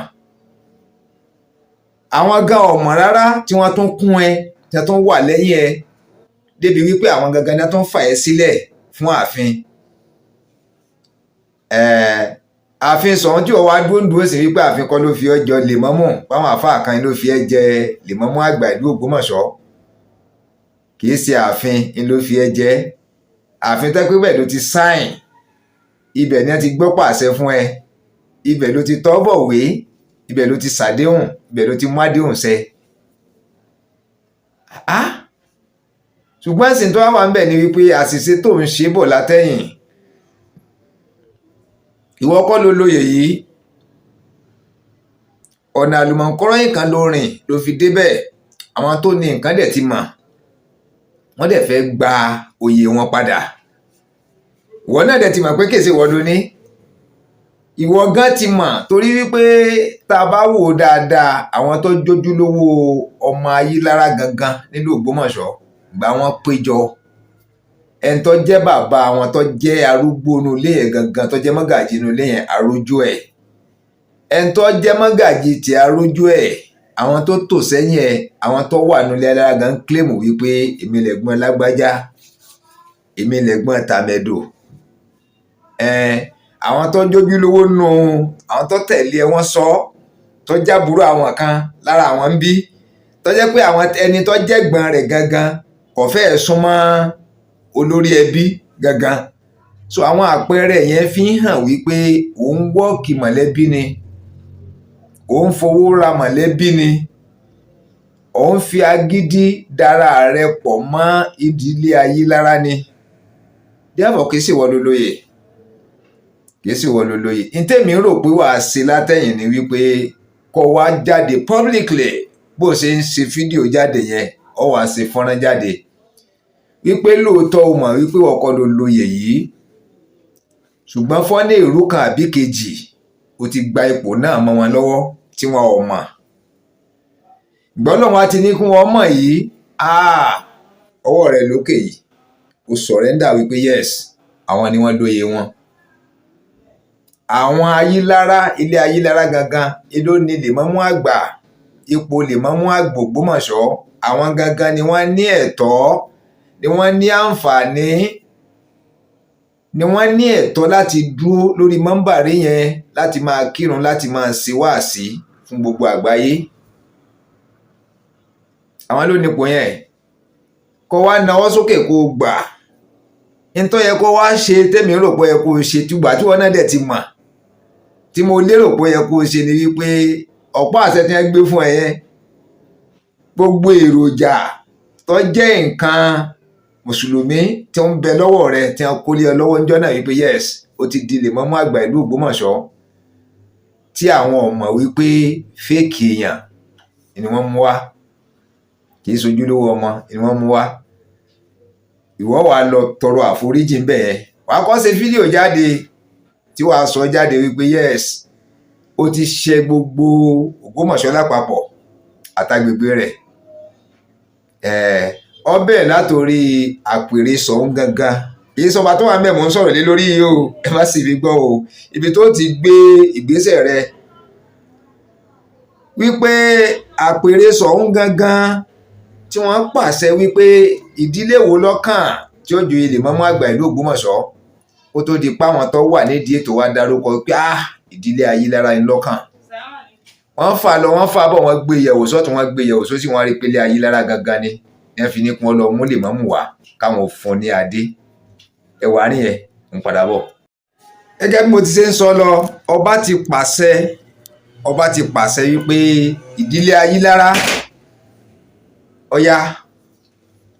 Àwọn gan ọmọ rárá tí wọ́n tún kún ẹ, tí wọ́n tún wà lẹ́yìn ẹ, débi wípé àwọn gangan ni wọ́n tún fà ẹ́ sílẹ̀ fún ààfin. Ààfin sọ̀hún tí ó wá dúndúró sí wípé ààfin kọ́ ló fi ọ́ jọ Lemamu, báwọn àfáà kan ló fi ẹ́ jẹ Lemamu àgbà ìlú Ògbómọ̀ṣọ́. Kìí ṣe ààfin ló fi ẹ́ jẹ. Ààfin tó pé bẹ́ẹ̀ ló ti sáìn, ibẹ̀ ni wọ́n ti gbọ́ pàṣẹ fún ẹ, ibẹ̀ ló ti tọ́ bọ̀wé, ibẹ̀ ló ti ṣàdéhùn, ibẹ̀ ló ti mú àdéhùn ṣẹ. Ṣùgbọ́n ẹ̀sìn tó wà ń bẹ̀ ni wípé àṣìṣe tó ń ṣe bọ̀ látẹ̀yìn. Ìwọ kọ́ ló lóyè yìí. Ọ̀nà àlùmọ̀ǹkọ́rọ́yìn kan ló rìn ló fi débẹ̀. Àwọn tó ní nǹkan dẹ̀ ti mọ̀, wọ́n dẹ̀ fẹ́ gba oyè wọn padà. Ìwọ náà dẹ̀ ti mọ̀ pé kèsè wọ́n ló ní. Ìwọ gan ti mọ̀ torí wípé tá a bá wò dáadáa, àwọn tó jójúlówó ọmọ Ayélára gangan nílùú Ògbómọ̀ṣọ́ gbà wọ́n péjọ. Ẹni tó jẹ́ bàbá àwọn tó jẹ́ arúgbó inú ilé yẹn gangan, tó jẹ́ mọ́gàjì inú ilé yẹn arójú ẹ̀. Ẹni tó jẹ́ mọ́gàjì tí arójú ẹ̀, àwọn tó tò sẹ́yìn ẹ̀, àwọn tó wà nínú ilé Ayélára gan kílèmù wípé èmi lẹ̀gbọ́n lágbájá, èmi lẹ̀gbọ́n tàmẹ̀dò. Àwọn tó jójú lówó nù, àwọn tó tẹ̀lé ẹ wọ́n sọ, tó jábúrò àwọn kan lára àwọn ń bí, tó jẹ́ pé àwọn ẹni tó jẹ́ gbọ́n rẹ̀ gangan kò fẹ́ súnmọ́ olórí ẹbí gangan. So àwọn àpẹẹrẹ yẹn fi ń hàn wípé òun wọ́ọ̀kì mọ̀lẹ́bí ni, òun fowó ra mọ̀lẹ́bí ni, òun fi agídí dára rẹ̀ pọ̀ mọ́ ìdílé Ayélára ni. Díàbọ̀ kìí ṣèwọ ló lóyè, kìí ṣèwọ ló lóyè. Ntẹ́mi rò pé wàá ṣe látẹ̀yìn ni wípé kó wá jáde publicly bó ṣe ń ṣe fídíò jáde yẹn, ó wàá ṣe fọ́nrán jáde. wípé lóòótọ́ o mọ̀ wípé ọkọ ló lóye yìí ṣùgbọ́n fọ́nì èrú kan àbí kejì o ti gba ipò náà mọ́ wọn lọ́wọ́ tí wọn ò mọ̀ gbọ́dọ̀ wọn ti ní kí wọ́n mọ̀ yìí ọwọ́ rẹ̀ lókè yìí o sọ̀rẹ́ndà wípé yes àwọn ni wọ́n lóye wọn àwọn ayílára ilé ayílára gangan ló ní Lemamu àgbà ipò Lemamu àgbà Ògbómọ̀ṣọ́ àwọn gangan ni wọ́n ní ẹ̀tọ́ ni wọ́n ní àǹfààní ni wọ́n ní ẹ̀tọ́ láti dúró lórí mọ́ńbàrí yẹn láti máa kírun láti máa ṣe wáàsí fún gbogbo àgbáyé àwọn ló nípò yẹn kó wá nawọ́ sókè kó gbà nítorí yẹ kó wá ṣe tẹ́mi rò pé yẹ kó ṣe tùgbà tí wọ́n náà dẹ̀ ti mọ̀ tí mo lérò pé yẹ kó ṣe ni wípé ọ̀pá àṣẹ tí wọ́n gbé fún ẹ yẹn gbogbo èròjà tó jẹ́ nǹkan mùsùlùmí tí ó ń bẹ lọ́wọ́ rẹ tí wọ́n kó lé ọ lọ́wọ́ níjọ́ náà wípé yes ó ti di Lemamu àgbà ìlú Ògbómọ̀ṣọ́ tí àwọn ọmọ wípé fẹ́ẹ̀kì èèyàn ni wọ́n mú wá kì í sojúlówó ọmọ ni wọ́n mú wá ìwọ wàá lọ tọrọ àforíjì ń bẹ̀ yẹn wàá kọ́ ṣe fídíò jáde tí wàá sọ jáde wípé yes ó ti ṣe gbogbo Ògbómọ̀ṣọ́ lápapọ̀ àtàgbègbè rẹ̀ ọbẹ̀ látòrí àpèrè sọ̀hún gangan èyí sọba tó wà mẹ́mọ̀ ń sọ̀rọ̀ lé lórí yìí o ẹ má sì fi gbọ́ o ibi tó ti gbé ìgbésẹ̀ rẹ wípé àpèrè sọ̀hún gangan tí wọ́n pàṣẹ wípé ìdílé wo lọ́kàn tí ó joyè Lemamu àgbà ìlú Ògbómọ̀ṣọ́ ó tó di pa àwọn tó wà nídìí ètò wa dárúkọ pé ìdílé Ayílára ni lọ́kàn wọ́n fà lọ wọ́n fà bọ̀ wọ́n gbé yẹ̀wò sọ́tún wọ́n gbé yẹ̀wò sósì wọ́n rí pélé Ayílára gangan ni ẹ fi ní kí wọ́n lọ mú Lemamu wá káwọn fún ní adé ẹwà rí ẹ ń padà bọ̀. gẹ́gẹ́ bí mo ti ṣe ń sọ lọ ọba ti pàṣẹ wípé ìdílé Ayílára ọya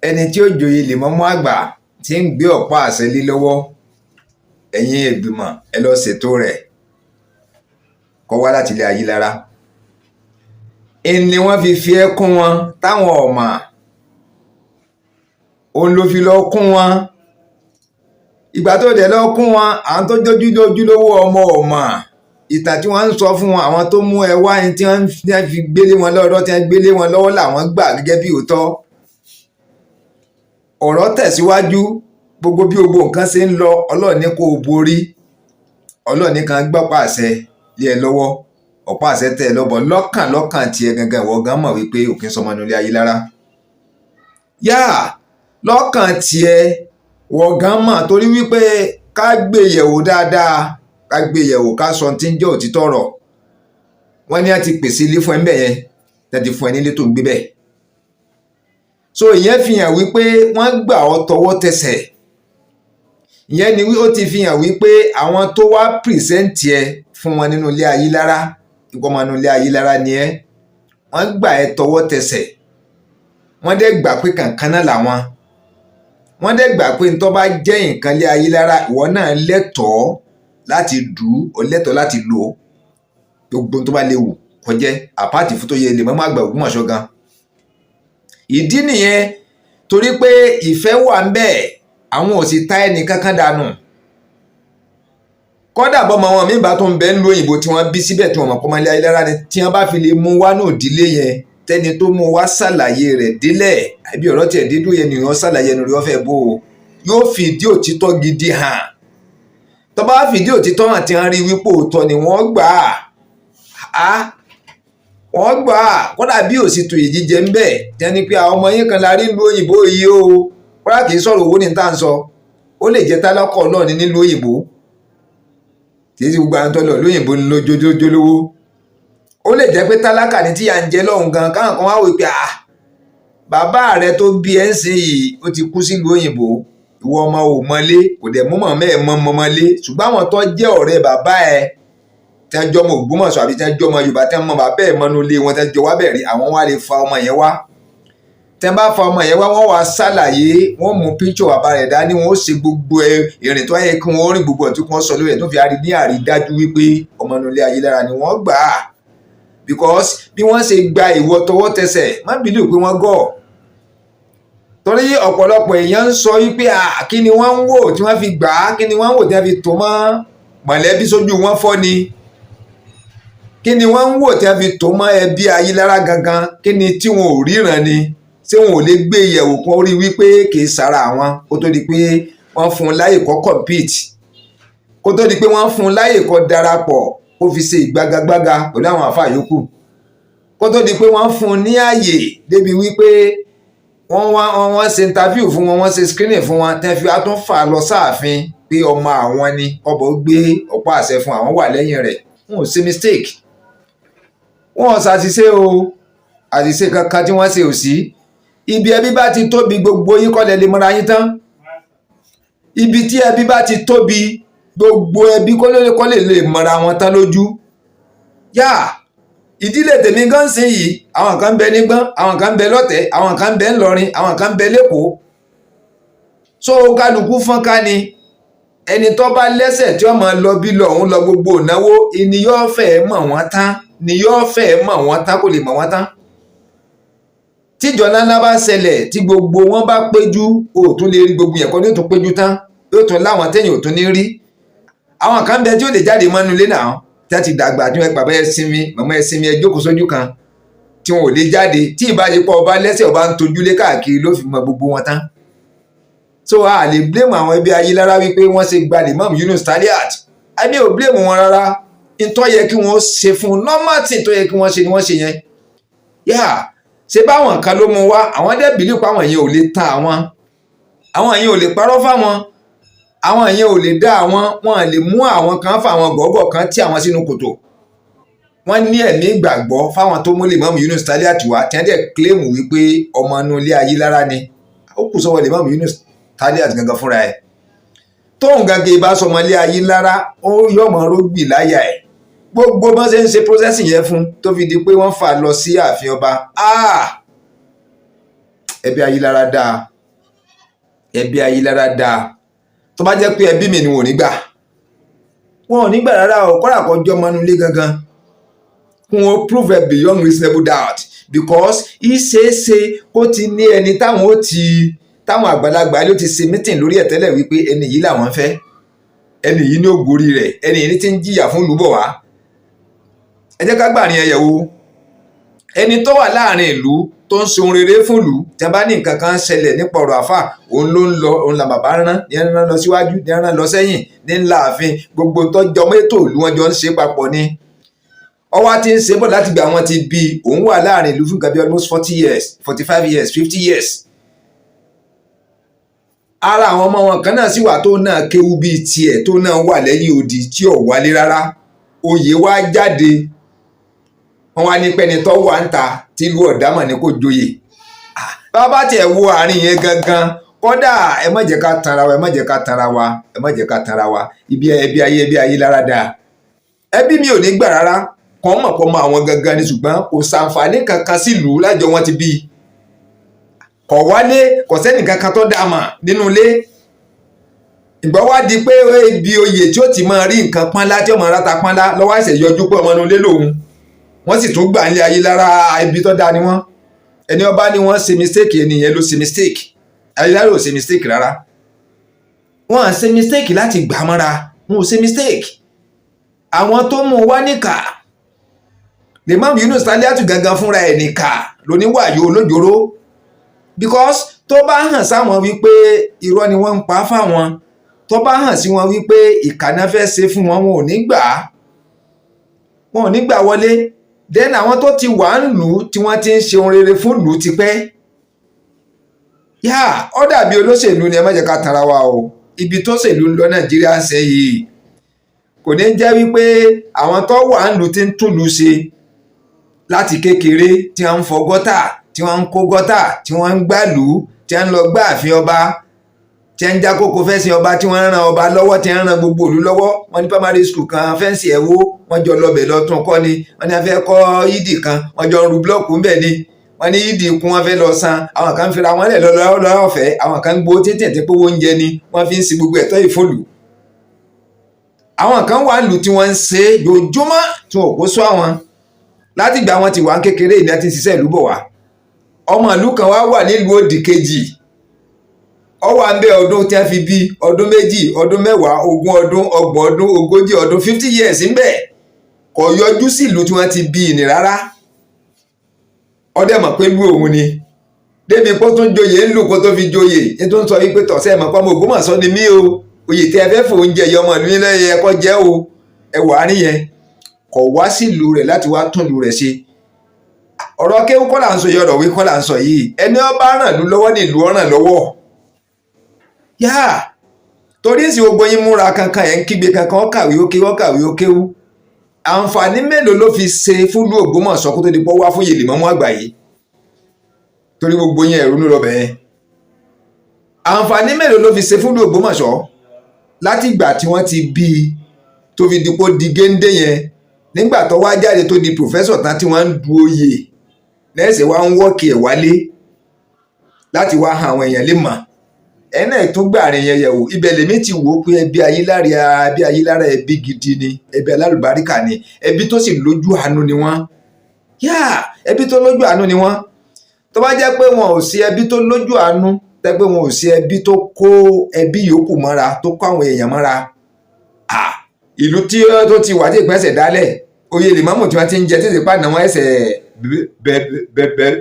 ẹni tí ó joyè Lemamu àgbà tí ń gbé ọ̀pá àṣẹ lé lọ́wọ́ ẹ̀yin ìgbìmọ̀ ẹ lọ ṣètò rẹ̀ kó wá láti ilé Ayílára ni wọ́n fi ẹkún wọn táwọn ọmọ òun ló fi lọ kún wọn ìgbà tó dẹ̀ lọ kún wọn àwọn tó jójúlówó ọmọ ìtàn tí wọ́n ń sọ fún wọn àwọn tó mú ẹ wá ní tí wọ́n fi gbélé wọn lọ́dọ̀ tí wọ́n gbélé wọn lọ́wọ́ làwọn gbà gẹ́gẹ́ bí òótọ́ ọ̀rọ̀ tẹ̀síwájú gbogbo bí gbogbo nǹkan ṣe ń lọ Ọlọ́run ní kó o borí Ọlọ́run ní kan gbọ́pá àṣẹ lé ẹ lọ́wọ́ ọ̀pá àṣẹ tẹ̀ ẹ lọ́bọ̀ lọ́kàn tiẹ̀ gangan ìwọ gan mọ̀ wípé òkè sọmọ nílé Ayílára lọ́kàn tiẹ̀ wọ̀ gan mọ̀ torí wípé ká gbé yẹ̀wò dáadáa ká gbé yẹ̀wò ká sọ tí ń jẹ́ òtítọ́ ọ̀rọ̀ wọ́n ní a ti pèsè ilé fún ẹ ń bẹ̀ yẹn tẹ́tí fún ẹ nílé tó ń gbé bẹ́ẹ̀ so ìyẹn fi hàn wípé wọ́n gbà ọ́ tọwọ́ tẹsẹ̀ ìyẹn ni ó ti fi hàn wípé àwọn tó wá pìrìsẹ́ǹtì ẹ fún wọn nínú ilé Ayílára ìgbọ́mọ nínú ilé Ayílára ni ẹ wọ́n gbà ẹ tọwọ́ tẹsẹ̀ wọ́n dẹ̀ gbà pé kankan náà làwọn wọ́n dẹ̀ gbà pé ntọ́ bá jẹ́ nǹkan lé Ayílára ìwọ náà lẹ́tọ̀ọ́ láti dù ó lẹ́tọ̀ọ́ láti lò ó gbogbo tó bá léwu kọjẹ́ àpáàtì fún tó yẹ Lemamu àgbà Ògbómọ̀ṣọ́ gan ìdí nìyẹn torí pé ìfẹ́ wà ń bẹ́ẹ̀ àwọn ò sì ta ẹnì kankan dànù kọ́dà bọ́mọ wọn mi bá tó ń bẹ ń lo òyìnbó tí wọ́n bí síbẹ̀ tí wọ́n mọ̀ pọ́nmọ́lé Ayílára ni tí wọ́n bá fi lè mú wá náà ìdílé yẹn tẹ́ni tó mú wá ṣàlàyé rẹ̀ délẹ̀ àbí ọ̀rọ̀ tiẹ̀ dídùn yẹn nìyẹn ṣàlàyé ẹnu rẹ̀ ọ̀fẹ́ bò ó yóò fìdí òtítọ́ gidi hàn tó bá fìdí òtítọ́ hàn tí wọ́n rí wípé òótọ́ ni wọ́n gbà wọ́n gbà kọ́dà bí òsìtò ìjíjẹ ń bẹ̀ tí wọ́n ní pé àwọn ọmọ yín kan la rí ìlú òyìnbó yìí o kọ́dà kì í sọ̀rọ̀ owó ní tá à ń sọ ó lè jẹ́ tálákọ̀ náà ní nílùú òyìnbó tí ti gbogbo àwọn tó lọ lóyìnbó ní lójoojúlówó ó lè jẹ́ pé tálákà ní tí à ń jẹ lọ́hùn gan káwọn kan wá wò pé bàbá rẹ tó bí ẹ ń sìn yìí ó ti kú sílùú òyìnbó ìwọ ọmọ ò mọlé kò dẹ̀ mú mọ̀mọ́ ẹ̀ mọ́lé ṣùgbọ́n àwọn tó jẹ́ ọ̀rẹ́ bàbá ẹ tí wọ́n jọ ọmọ Ògbómọ̀ṣọ́ àbí tí wọ́n jọ ọmọ Yorùbá tí wọ́n mọ bàbá ẹ̀ mọ́nú ilé wọn tí wọ́n jọ wá bẹ̀rẹ̀ àwọn wá lè fa ọmọ yẹn wá tí wọ́n bá fa ọmọ yẹn wá wọ́n wá ṣàlàyé wọ́n mú píṣọ̀ bàbá rẹ̀ dání wọ́n ó ṣe gbogbo ìrìn tó yẹ kí wọ́n rìn gbogbo ọ̀tún kí wọ́n sọ lórí ẹ̀ tó fi ní àrídájú wípé ọmọ inú ilé Ayílára ni wọ́n gbà á because bí wọ́n ṣe gba ìwọ tọwọ́ tẹsẹ̀ má bìlíù pé wọ́n gọ̀ torí ọ̀pọ̀lọpọ̀ èèyàn ń sọ wípé kí ni wọ́n ń wò tí wọ́n fi gbà á, kí ni wọ́n ń wò tí wọ́n fi tó mọ́ mọ̀lẹ́bí sójú wọn fọ́ ni, kí ni wọ́n ń wò tí wọ́n fi tó mọ́ ẹbí Ayílára gangan, kí ni tí wọn ò ríran ni, ṣé wọn ò lè gbé ìyẹ̀wò kan orí wípé kì í sara àwọn kó tó di pé wọ́n fún un láyè kó compete, kó tó di pé wọ́n fún un láyè kó darapọ̀ kó fi ṣe ìgbágagbága pẹ̀lú àwọn àfáà yòókù, kó tó di pé wọ́n fún un ní àyè débi wípé wọ́n ṣe interview fún wọn, wọ́n ṣe screening fún wọn, tẹ́ fi wá tún fà lọ sáàfin pé ọmọ àwọn ni ọbọ̀ gbé ọ̀pá àṣẹ fún àwọn wà lẹ́yìn rẹ̀. Wọn ò ṣe mistake, wọn ò ṣàṣìṣe o, àṣìṣe kankan tí wọ́n ṣe ò sí. Ibi ẹbí bá ti tóbi gbogbo yín kọ́ lẹ lè mọ́ra yín tán. Ibi tí ẹbí bá ti tóbi gbogbo ẹbí kọ́ lè mọ́ra wọn tán lójú. Ìdílé tèmi gan sìn yìí, àwọn kan ń bẹ nígbọ́n, àwọn kan ń bẹ lọ́tẹ̀, àwọn kan ń bẹ ńlọrin, àwọn kan ń bẹ lẹ́kọ̀ọ́. So kálukú fọ́nká ni ẹni tó bá lẹ́sẹ̀ tí ó máa lọ bí lọ òun lọ gbogbo ìnáwó ni yóò fẹ́ mọ̀ wọ́n tán, ni yóò fẹ́ mọ̀ wọ́n tán kò lè mọ̀ wọ́n tán. Tíjọ ńlá bá ṣẹlẹ̀ tí gbogbo wọn bá péjú, o tún lè rí gbogbo yẹn kọ́ ní ó tún péjú tán, yóò tún láwọn tẹ́yìn ò tún ní rí. Àwọn kan bẹ tí ó lè jáde mọ́nú ilé náà tí wọ́n ti dàgbà tí wọ́n bàbá ẹ sinmi, màmá ẹ sinmi, ẹ jókòó sójú kan tí wọn ò lè jáde, tí ìbáṣepọ̀ ọba lẹ́sẹ̀ ọba ń tojúlé káàkiri ló fi mọ gbogbo wọn tán. So a lè blame àwọn ẹbí Ayílára wípé wọ́n ṣe gba Lemamu Yunus Taliat. Ẹbí ò blame wọn rárá, ìtọ́ yẹ kí wọ́n ṣe fún normal tí ìtọ́ yẹ kí wọ́n ṣe ni wọ́n ṣe yẹn. Ṣé báwọn kan ló mú wá, àwọn dẹ́ bìlí pa àwọn yẹn ò lè ta àwọn yẹn ò lè parọ́ fáwọn, àwọn yẹn ò lè dá wọn lè mú àwọn kan fáwọn gọ́gọ́ kan tí àwọn sínú kòtò. Wọ́n ní ẹ̀mí ìgbàgbọ́ fáwọn tó mú Lemamu Yunus Taliat wá tí wọ́n dẹ̀ kílèmù wípé ọmọ inú ilé Ayílára ni. Ó kù sọ́wọ́ Lemamu Yunus Taliat gangan fúnra ẹ̀. Tóun gangan bá sọmọ ilé Ayílára ó yọmọ rógbì láyà ẹ̀. Gbogbo bọ́n ṣe ń ṣe processing yẹn fún tó fi di pé wọ́n fà lọ sí ààfin ọba. Ẹbí Ayílára dáa, ẹbí Ayílára dáa. Tó bá jẹ́ pé ẹbí mi ni wọn ò ní gbà rárá o, kọ́ra kọjọ́ mọ́nú ilé gangan kún ó prove it beyond reasonable doubt, because ìṣeéṣe kó ti ní ẹni táwọn àgbàlagbà ló ti ṣe meeting lórí ẹ̀ tẹ́lẹ̀ wípé ẹni yìí làwọn fẹ́, ẹni yìí ní ògórí rẹ̀, ẹni yìí ti ń jìyà fún ìlú bọ̀ wá. Ẹ jẹ́ ká gbàrin ẹyẹ wo ẹni tó wà láàrin ìlú tó ń ṣe ohun rere fún ìlú, tí a bá ní nǹkan kan ṣẹlẹ̀ nípa ọ̀rọ̀ àfà, òun ló ń lọ, òun là bàbá rán, ní ẹni rán lọ síwájú, ní ẹni rán lọ sẹ́yìn, ní ńlá ààfin, gbogbo tó jọmọ́ ètò ìlú wọn jọ ń ṣe papọ̀ ni. Ọwá tí ń ṣe bọ̀ láti gbà wọn ti bí, òun wà láàrin ìlú fún nǹkan bí almost 40 years, 45 years, 50 years. Ara àwọn ọmọ wọn kan náà sì wà tó náà kéwú bíi tiẹ̀, tó náà wà lẹ́yìn odi tí ò wálé rárá. Oyè wá jáde, wọ́n wá ní pẹ́ni tó wà ń ta tí ìlú ọ̀dámọ̀ ní kò joyè. Bàbá tiẹ̀ wo àárín yẹn gangan, kódà ẹ má jẹ́ ká tanra wa, ẹ má jẹ́ ká tanra wa, ẹ má jẹ́ ká tanra wa. Ẹbí Ayílára dáa. Ẹbí mi ò ní gbà rárá kàn mọ̀ pọ̀ mọ́ àwọn gangan ni, ṣùgbọ́n kò ṣàǹfààní kankan sílùú lájọ wọn ti bí. Kọ̀ wálé, kò sẹ́nì kankan tó dá mọ̀ nínú ilé. Ìgbà wá di pé ibi oyè tí ó ti máa rí nǹkan pọ́nlá tí ó máa ráta pọ́nlá lọ́wọ́ àìsẹ̀ yọjú pé ọmọ inú ilé lòun. Wọ́n sì tún gbà nílé Ayílára ibi tó dáa ni wọ́n. Ẹni ọba ni wọ́n ṣe mistake, ẹni yẹn ló ṣe mistake. Ayílára ò ṣe mistake rárá. Wọ́n á ṣe mistake láti gbà mọ́ra, wọn ò ṣe mistake. Àwọn tó mú wá níkà, Lemamu Yunus Taliat gangan fúnra ẹ̀ níkà lóníwàyò olójoro, because tó bá hàn sáwọn wípé irọ́ ni wọ́n ń pa fáwọn, tó bá hàn sí wọn wípé ìkànnà fẹ́ ṣe fún wọn, wọn ò ní gbà wọlé. Then àwọn tó ti wà ń lù tí wọ́n ti ń ṣe ohun rere fún lù ti pẹ́. Ó dàbí olóṣèlú ni, ẹ má jẹ́ ká tanra wa o. Ibi tó ṣèlú ń lọ Nàìjíríà ń ṣe yìí kò ní jẹ́ wípé àwọn tó wà ń lù ti ń túlù ṣe láti kékeré, tí wọ́n ń fọ gọ́tà, tí wọ́n ń kó gọ́tà, tí wọ́n ń gbàlú, tí wọ́n ń lọ gbá ààfin ọba, tí wọ́n ń já kókó fẹ́sìn ọba, tí wọ́n ń ran ọba lọ́wọ́, tí wọ́n ń ran gbogbo ìlú lọ́wọ́. Wọ́n ní primary school kan fẹ́ǹsì ẹ̀ wó, wọ́n jọ lọbẹ̀ lọ́tún kọ́ ni. Wọ́n ní a fẹ́ kọ́ Idikan, wọ́n jọ ń ru blọ́ọ̀kù ńbẹ̀ ni. Wọ́n ní Idikun wọ́n fẹ́ lọ san, àwọn kan fira wọn lẹ̀ lọ́fẹ̀ẹ́, àwọn kan gbowó tètè tí pé oúnjẹ ni wọ́n fi ń sin gbogbo ẹ̀tọ́ ìfòlù. Àwọn kan wà lù tí wọ́n ń ṣe lójúmọ́ tí wọn kó sọ àwọn láti gbà wọn ti wà ń kékeré ìdá tí ń ṣiṣẹ́ ìlú bọ̀ wá. Ọmọ ìlú kan wá wà nílùú òdì kejì ọwọ́ à ń bẹ ọdún tí wọ́n fi bí ọdún 2 ọdún 10 20 ọdún 30 ọdún 40 ọdún 50 years ń bẹ kò yọjú sí ìlú tí wọ́n ti bí ní rárá ọdẹ mọ̀ pé lú òun ni débi kó tún joyè ń lù kó tó fi joyè ní tó ń sọ wípé tọ̀sẹ̀ mọ̀ pọ́nmọ́ Ògbómọ̀ṣọ́ ni mí o oyè tí ẹ fẹ́ fò oúnjẹ yọ ọmọ ìlú nílẹ̀ ẹ̀kọ́ jẹ́ o ẹwà níyẹn kò wá sílùú rẹ̀ láti wá tún ìlú rẹ̀ ṣe ọ̀rọ̀ kéwú kọ́ là ń sọ yìí ọ̀rọ̀ wí kọ́ là ń sọ yìí ẹni ọba ràn lú lọ́wọ́ ní ìlú ọ̀ràn lọ́wọ́ yá torí èsì gbogbo yín múra kankan ẹ̀ ń kígbe kankan ó kàwé ó kéwú àǹfààní mélòó ló fi ṣe fúlùú Ògbómọ̀ṣọ́ kó tó di pọ́ wá fún Lemamu Àgbà yìí torí gbogbo yín ẹ̀rú ló lọ bẹ̀ẹ́ àǹfààní mélòó ló fi ṣe fúlùú Ògbómọ̀ṣọ́ láti ìgbà tí wọ́n ti bí i tó fi dipò di géńdé yẹn nígbà tó wá jáde tó di pòfẹ́sọ̀ tán tí wọ́n ń du oyè lẹ́sẹ̀ wá ń wọ́ọ̀kì ẹ̀ wálé láti wá han àwọn èèyàn lè mọ̀ ẹ̀nà tó gbàrin yẹn yẹ̀wò ibẹ̀ lèmi ti wò ó pé ẹbí Ayélára ẹbí gidi ni ẹbí alálùbáríkà ni ẹbí tó sì lójú àánú ni wọ́n ẹbí tó lójú àánú ni wọ́n tó bá jẹ́ pé wọn ò sí ẹbí tó lójú àánú tẹ́ pé wọn ò sí ẹbí tó kó ẹbí yòókù mọ́ra tó kó àwọn èèyàn mọ́ra ìlú tí tó ti wà tí ìpẹ́sẹ̀ dálẹ̀ oyè Lemamu tí wọ́n ti ń jẹ títí pàdánù wọn ẹsẹ̀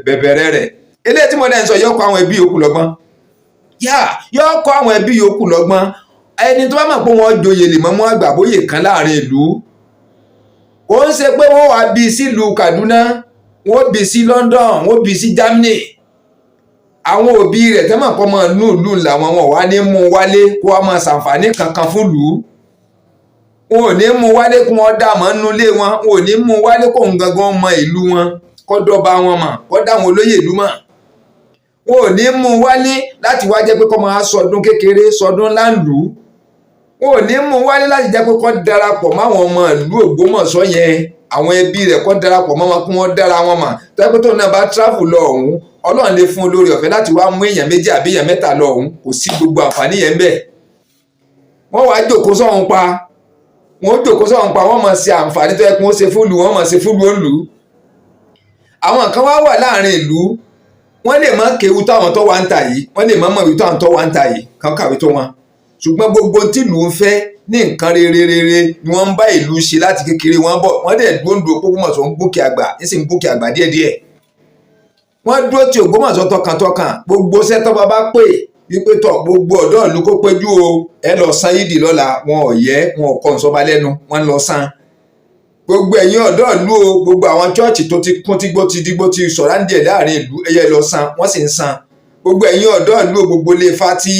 bẹ̀bẹ̀rẹ̀ rẹ̀ eléyìí tí mo dẹ̀ ń sọ yóò kọ́ àwọn ẹbí yòókù lọ́gbọ́n yóò kọ́ àwọn ẹbí yòókù lọ́gbọ́n ẹni tó bá mọ̀ pé wọ́n joyè Lemamu Àgbà bóyè kan láàrin ìlú kò ń ṣe pé wọ́n wá bí sílùú Kaduna wọ́n bí sí London wọ́n bí sí Germany àwọn òbí rẹ̀ tẹ́ mọ̀ pọ́ mọ́ inú ìlú làwọn wọn wá ní mú wálé kó wá máa ṣàǹfààní kankan fún ìlú wọn ò ní mú wálé kó wọn dá mọ́ nínú ilé wọn wọn ò ní mú wálé kó ń gangan mọ ìlú wọn kó dọ́ba wọn mọ̀ kó dá wọn olóyè ìlú mọ̀ wọn ò ní mú wálé láti wá jẹ́ pé kó máa sọdún kékeré sọdún láǹlú wọn ò ní mú wálé láti jẹ́ pé kó darapọ̀ máwọn ọmọ ìlú Ògbómọ̀ṣọ́ yẹn àwọn ẹbí rẹ̀ kó darapọ̀ mọ́ wọn kí wọ́n dára wọn mọ̀ tẹ́pẹ́ tó náà bá tráfù lọ ọ̀hún Ọlọ́run lè fún olórí ọ̀fẹ́ láti wá mú èèyàn 2 àbí èèyàn 3 lọ ọ̀hún kò sí gbogbo àǹfààní yẹn bẹ́ẹ̀ wọ́n wá jókòó sọ́hun pa wọ́n mọ̀ sí àǹfààní tó yẹ kí wọ́n ṣe fúlù wọ́n mọ̀ sí fúlù òǹlù àwọn kan wá wà láàrin ìlú wọ́n lè má kéwu táwọn tó wá ń ta yìí wọ́n lè má mọ̀ ìwé táwọn tó wá ń ta yìí kan kàwé tó wọn ṣùgbọ́n gbogbo tìlú ń fẹ́ ní nǹkan rere ni wọ́n ń bá ìlú ṣe láti kékeré wọn bọ̀ wọ́n dẹ̀ dúró Ògbómọ̀ṣọ́ ń gòkè àgbà ń sì ń gòkè àgbà díẹ̀díẹ̀ wọ́n dúró ti Ògbómọ̀ṣọ́ tọkàntọkàn gbogbo sẹ́tọ́ bàbá pè wípé tọ̀ gbogbo ọ̀dọ́ ìlú kó péjú o ẹ lọ san yídì lọ́la wọn ò yẹ wọn ò kọ́ nsọ́ba lẹ́nu wọn lọ san gbogbo ẹ̀yin ọ̀dọ́ ìlú o gbogbo àwọn chọ́ọ̀chì tó ti kún tígbó ti sọ̀rọ̀ ń díẹ̀ láàrin ìlú ẹyẹ lọ san wọ́n sì ń san gbogbo ẹ̀yin ọ̀dọ́ ìlú o gbogbo lè fa tí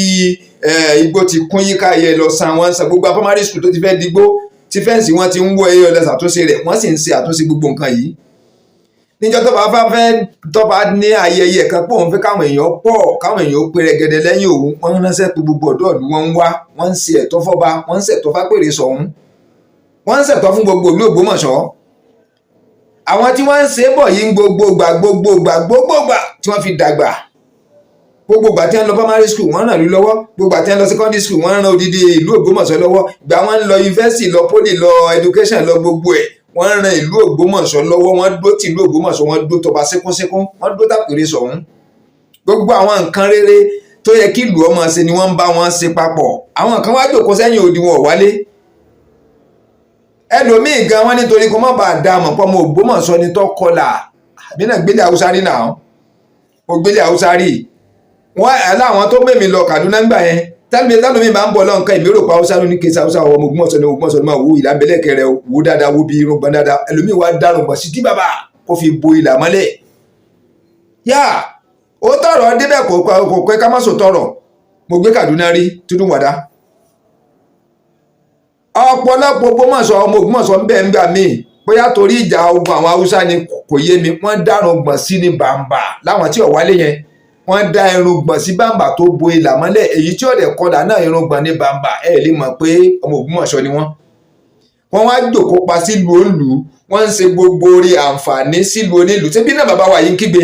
igbó ti kún yíká ẹyẹ lọ san wọ́n ń san gbogbo primary school tó ti fẹ́ digbó tí fẹ́ǹsì wọn ti ń wọ ẹyẹ ọ̀dọ́ ṣàtúnṣe rẹ̀ wọ́n sì ń ṣe àtúnṣe gbogbo nǹkan yìí níjọ́ tó bá ní ayẹyẹ kan pé òun fẹ́ káwọn èèyàn pọ̀ káwọn èèyàn pé rẹ̀gẹ̀dẹ̀ lẹ́yìn òun wọ́n ránṣẹ́ pé gbogbo ọ̀dọ́ ìlú wọn ń wá wọ́n ń ṣe ẹ̀tọ́ fọ́ba wọ́n ń ṣẹ̀tọ́ fápèrè sọ̀hún wọ́n ń ṣẹ̀tọ́ fún gbogbo ìlú Ògbómọ̀ṣọ́ àwọn tí wọ́n ń ṣe bọ̀ yìí ń gbogbogbà tí wọ́n fi dàgbà gbogbogbà tí wọ́n lọ primary school wọ́n ràn lú lọ́wọ́ gbogbogbà tí wọ́n lọ secondary school wọ́n ràn odidi ìlú Ògbómọ̀ṣọ́ lọ́wọ́ ìgbà wọ́n lọ university lọ poly lọ education lọ gbogbo ẹ̀ wọ́n ran ìlú Ògbómọ̀ṣọ́ lọ́wọ́ wọ́n dó ti ìlú Ògbómọ̀ṣọ́ wọ́n dó tọba síkúnsíkún wọ́n dó tàpérè sọ̀hún gbogbo àwọn nǹkan rere tó yẹ kí ìlú ọmọ ṣe ni wọ́n ń bá wọn ṣe papọ̀ àwọn kan wá jòkó sẹ́yìn odi wọn ò wálé ẹlòmíì gan wọn nítorí kó má bàa dá àmọ̀ pọ́ ọmọ Ògbómọ̀ṣọ́ ni tó kọlà àbí náà gbélé Haúsá rí náà mo gbélé Haúsá rí wọn aláwọn tó mẹ́mi lọ Kaduna ń gbà yẹn tálómi bá ń bọ̀ lọ́nkàn ìmérò pa Haúsá ló ní kéésì Haúsá ọmọ Ògbómọ̀ṣọ́ ni máa wo ìlànbẹ̀lẹ̀kẹ̀ rẹ̀ wò dáadáa wo bí irun gbọ́n dáadáa ẹlòmíì wá dárùn gbọ̀n sí kí bàbá kó fi bo ìlà mọ́lẹ̀ yá ó tọrọ débẹ̀ kò pẹ́ ká má sọ tọrọ mo gbé Kaduna rí túndún wàdá ọ̀pọ̀lọpọ̀ Ògbómọ̀ṣọ́ ọmọ Ògbómọ̀ṣọ́ ń bẹ̀ ń gbà míì bóyá torí ìjà ogun àwọn Haúsá ni kò yé mi wọ́n dárùn gbọ̀n sí ní bàǹbà láwọn tí ò wálé yẹn wọ́n dá irùngbọ̀n sí bàǹbà tó bo ìlà mọ́lẹ̀ èyí tí ọ̀dẹ̀ kọlà náà irùngbọ̀n ní bàǹbà ẹ̀ lè mọ̀ pé ọmọ Ògbómọ̀ṣọ́ ni wọ́n wá jòkó pa sílùú òǹlù wọ́n ń ṣe gbogbo orí àǹfààní sílùú onílùú tí bí náà bàbá wa yìí ń kígbe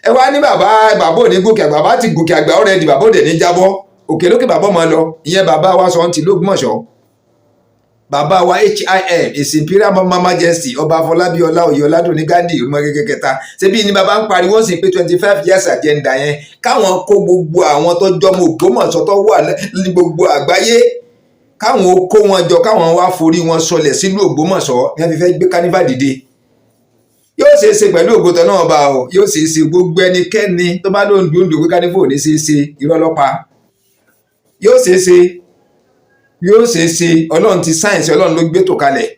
ẹ wá ní bàbá òní gòkè àgbà bàbá ti gòkè àgbà ọ̀rẹ́ di bàbá òde ní jábọ́ òkè lókè bàbá ọmọ lọ ìyẹn bàbá wa sọ ti l'Ógbómọ̀ṣọ́ bàbá wa his imperial majesty ọba Afọlábí Ọláoyè Ọládùnní Gándì ọmọ gẹ́gẹ́ kẹta ṣebí ni bàbá ń pariwo sí pé 25 years agenda yẹn káwọn kó gbogbo àwọn tó jọmọ Ògbómọ̀ṣọ́ tó wà ní gbogbo àgbáyé káwọn kó wọn jọ káwọn wá forí wọn sọlẹ̀ sílùú Ògbómọ̀ṣọ́ ní wọ́n fi fẹ́ gbé kánífà dìde yóò ṣeé ṣe pẹ̀lú ògbótọ́ náà ọba o yóò ṣeé ṣe gbogbo ẹnikẹ́ni tó bá lóun dúndùn pé kánífà ò ní ṣeé ṣe irọ́ lọ́pa yóò ṣeé ṣe ọlọ́run ti sáyẹ̀nsì ọlọ́run ló gbé tó kalẹ̀